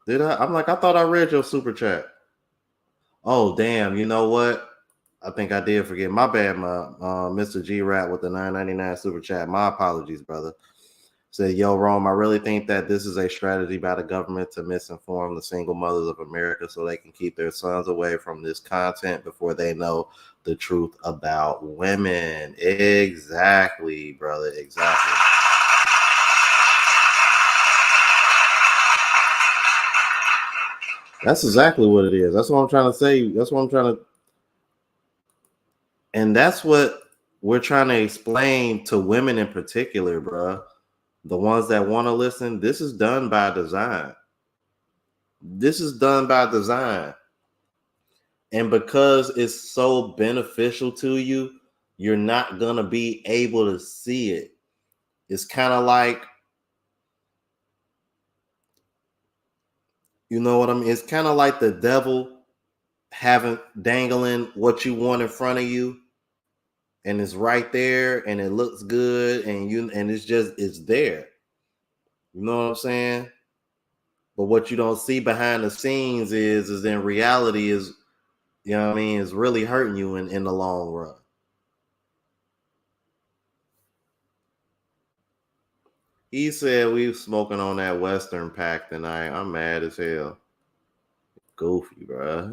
Did I? I'm like, I thought I read your super chat. Oh, damn. You know what? I think I did forget. My bad, Mr. G Rat with the $9.99 super chat. My apologies, brother. Said, yo, Rome, I really think that this is a strategy by the government to misinform the single mothers of America so they can keep their sons away from this content before they know the truth about women. Exactly, brother. Exactly. That's exactly what it is. That's what I'm trying to say. That's what I'm trying to. And that's what we're trying to explain to women in particular, bro. The ones that want to listen, this is done by design. This is done by design. And because it's so beneficial to you, you're not going to be able to see it. It's kind of like, you know what I mean? It's kind of like the devil having dangling what you want in front of you, and it's right there, and it looks good, and it's there. You know what I'm saying? But what you don't see behind the scenes is in reality is, you know what I mean, is really hurting you in the long run. He said we was smoking on that Western pack tonight. I'm mad as hell. Goofy, bro.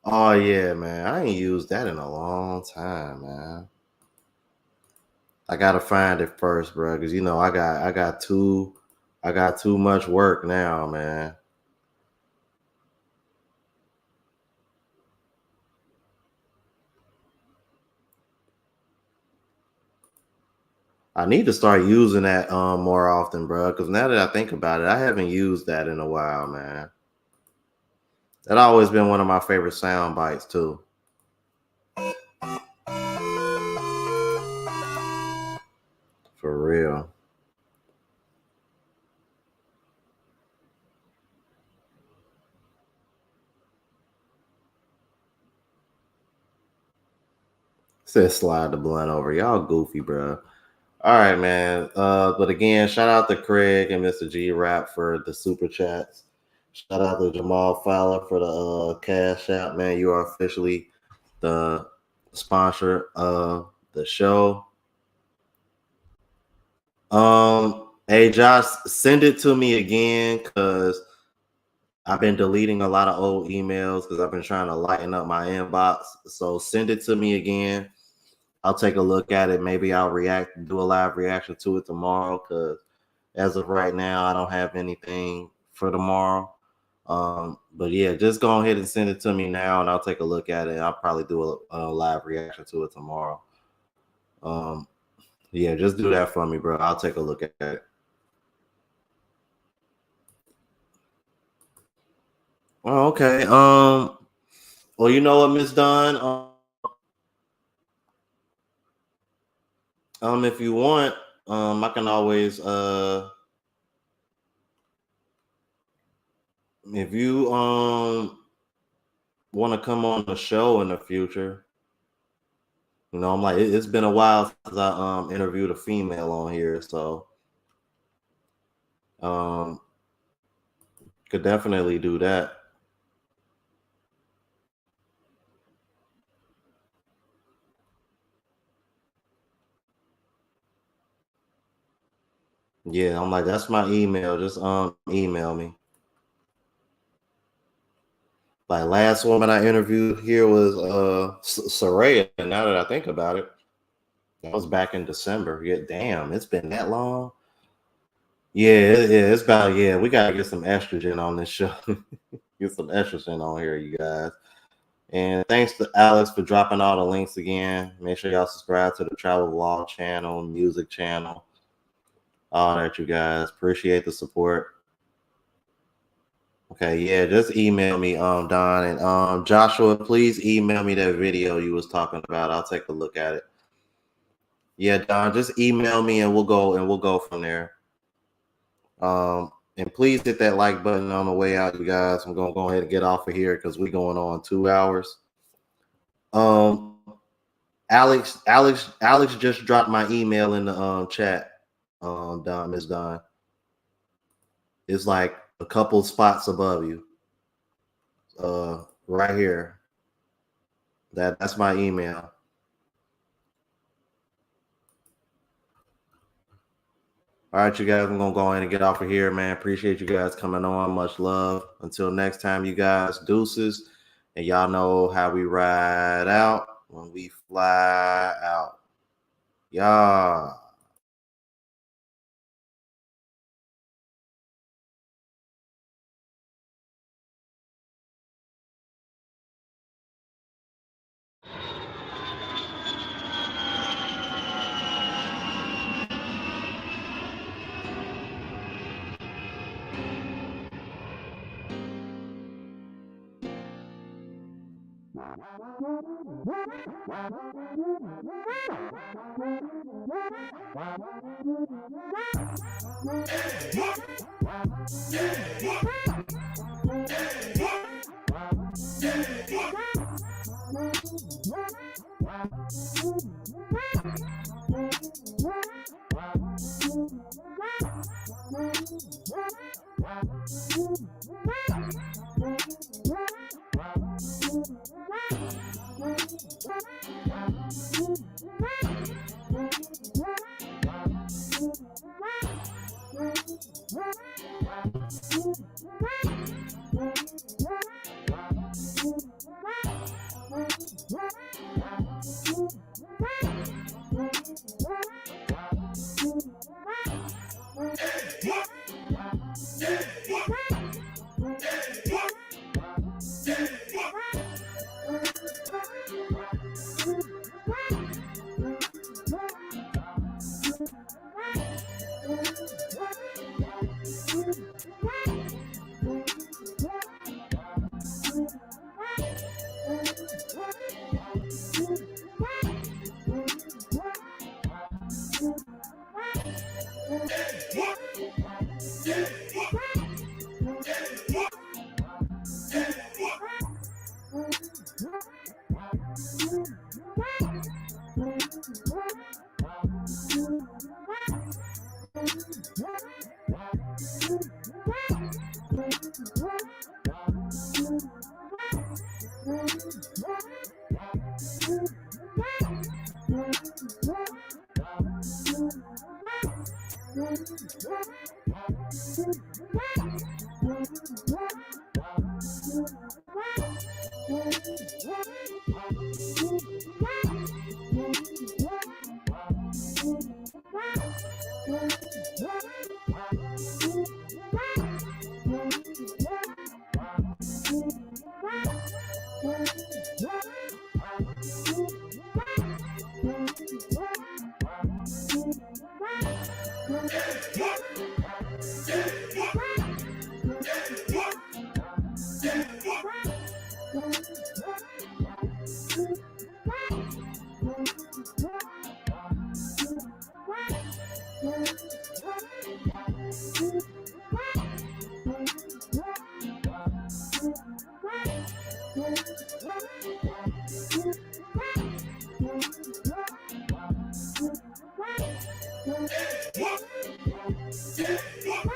Oh yeah, man. I ain't used that in a long time, man. I gotta find it first, bro, because you know I got too much work now, man. I need to start using that more often, bro. Because now that I think about it, I haven't used that in a while, man. That always been one of my favorite sound bites too. For real. Says slide the blunt over. Y'all goofy, bro. All right, man. But again, shout out to Craig and Mr. G Rap for the super chats. Shout out to Jamal Fowler for the Cash App, man. You are officially the sponsor of the show. Hey Josh, send it to me again because I've been deleting a lot of old emails because I've been trying to lighten up my inbox. So send it to me again. I'll take a look at it. Maybe I'll do a live reaction to it tomorrow because as of right now, I don't have anything for tomorrow. But yeah, just go ahead and send it to me now and I'll take a look at it. I'll probably do a live reaction to it tomorrow. Yeah, just do that for me, bro. I'll take a look at it. Oh, okay. Well, you know what, Miss Dawn? If you want, I can always if you want to come on the show in the future, you know, I'm like, it's been a while since I interviewed a female on here, so Could definitely do that. Yeah, I'm like, that's my email. Just email me. Like last woman I interviewed here was Soraya. Now that I think about it, that was back in December. Yeah, damn, it's been that long. Yeah, it's about, yeah, we gotta get some estrogen on this show. Get some estrogen on here, you guys. And thanks to Alex for dropping all the links again. Make sure y'all subscribe to the travel vlog channel, music channel, all that, you guys. Appreciate the support. Okay, yeah, just email me, Don, and Joshua, please email me that video you was talking about. I'll take a look at it. Yeah, Don, just email me and we'll go from there. And please hit that like button on the way out, you guys. I'm gonna go ahead and get off of here because we're going on 2 hours. Alex just dropped my email in the chat. Don, Miss Don. It's like a couple spots above you. Right here. That's my email. All right, you guys, I'm gonna go ahead and get off of here, man. Appreciate you guys coming on. Much love. Until next time, you guys, deuces. And y'all know how we ride out when we fly out. Y'all.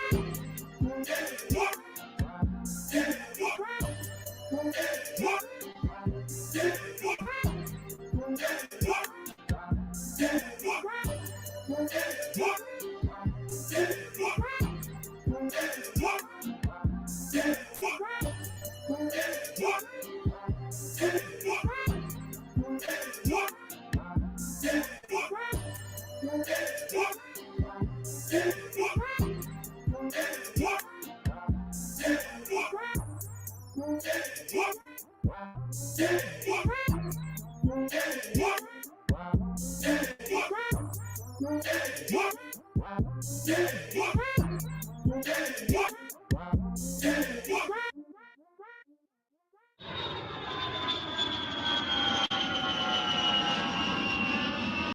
Yeah.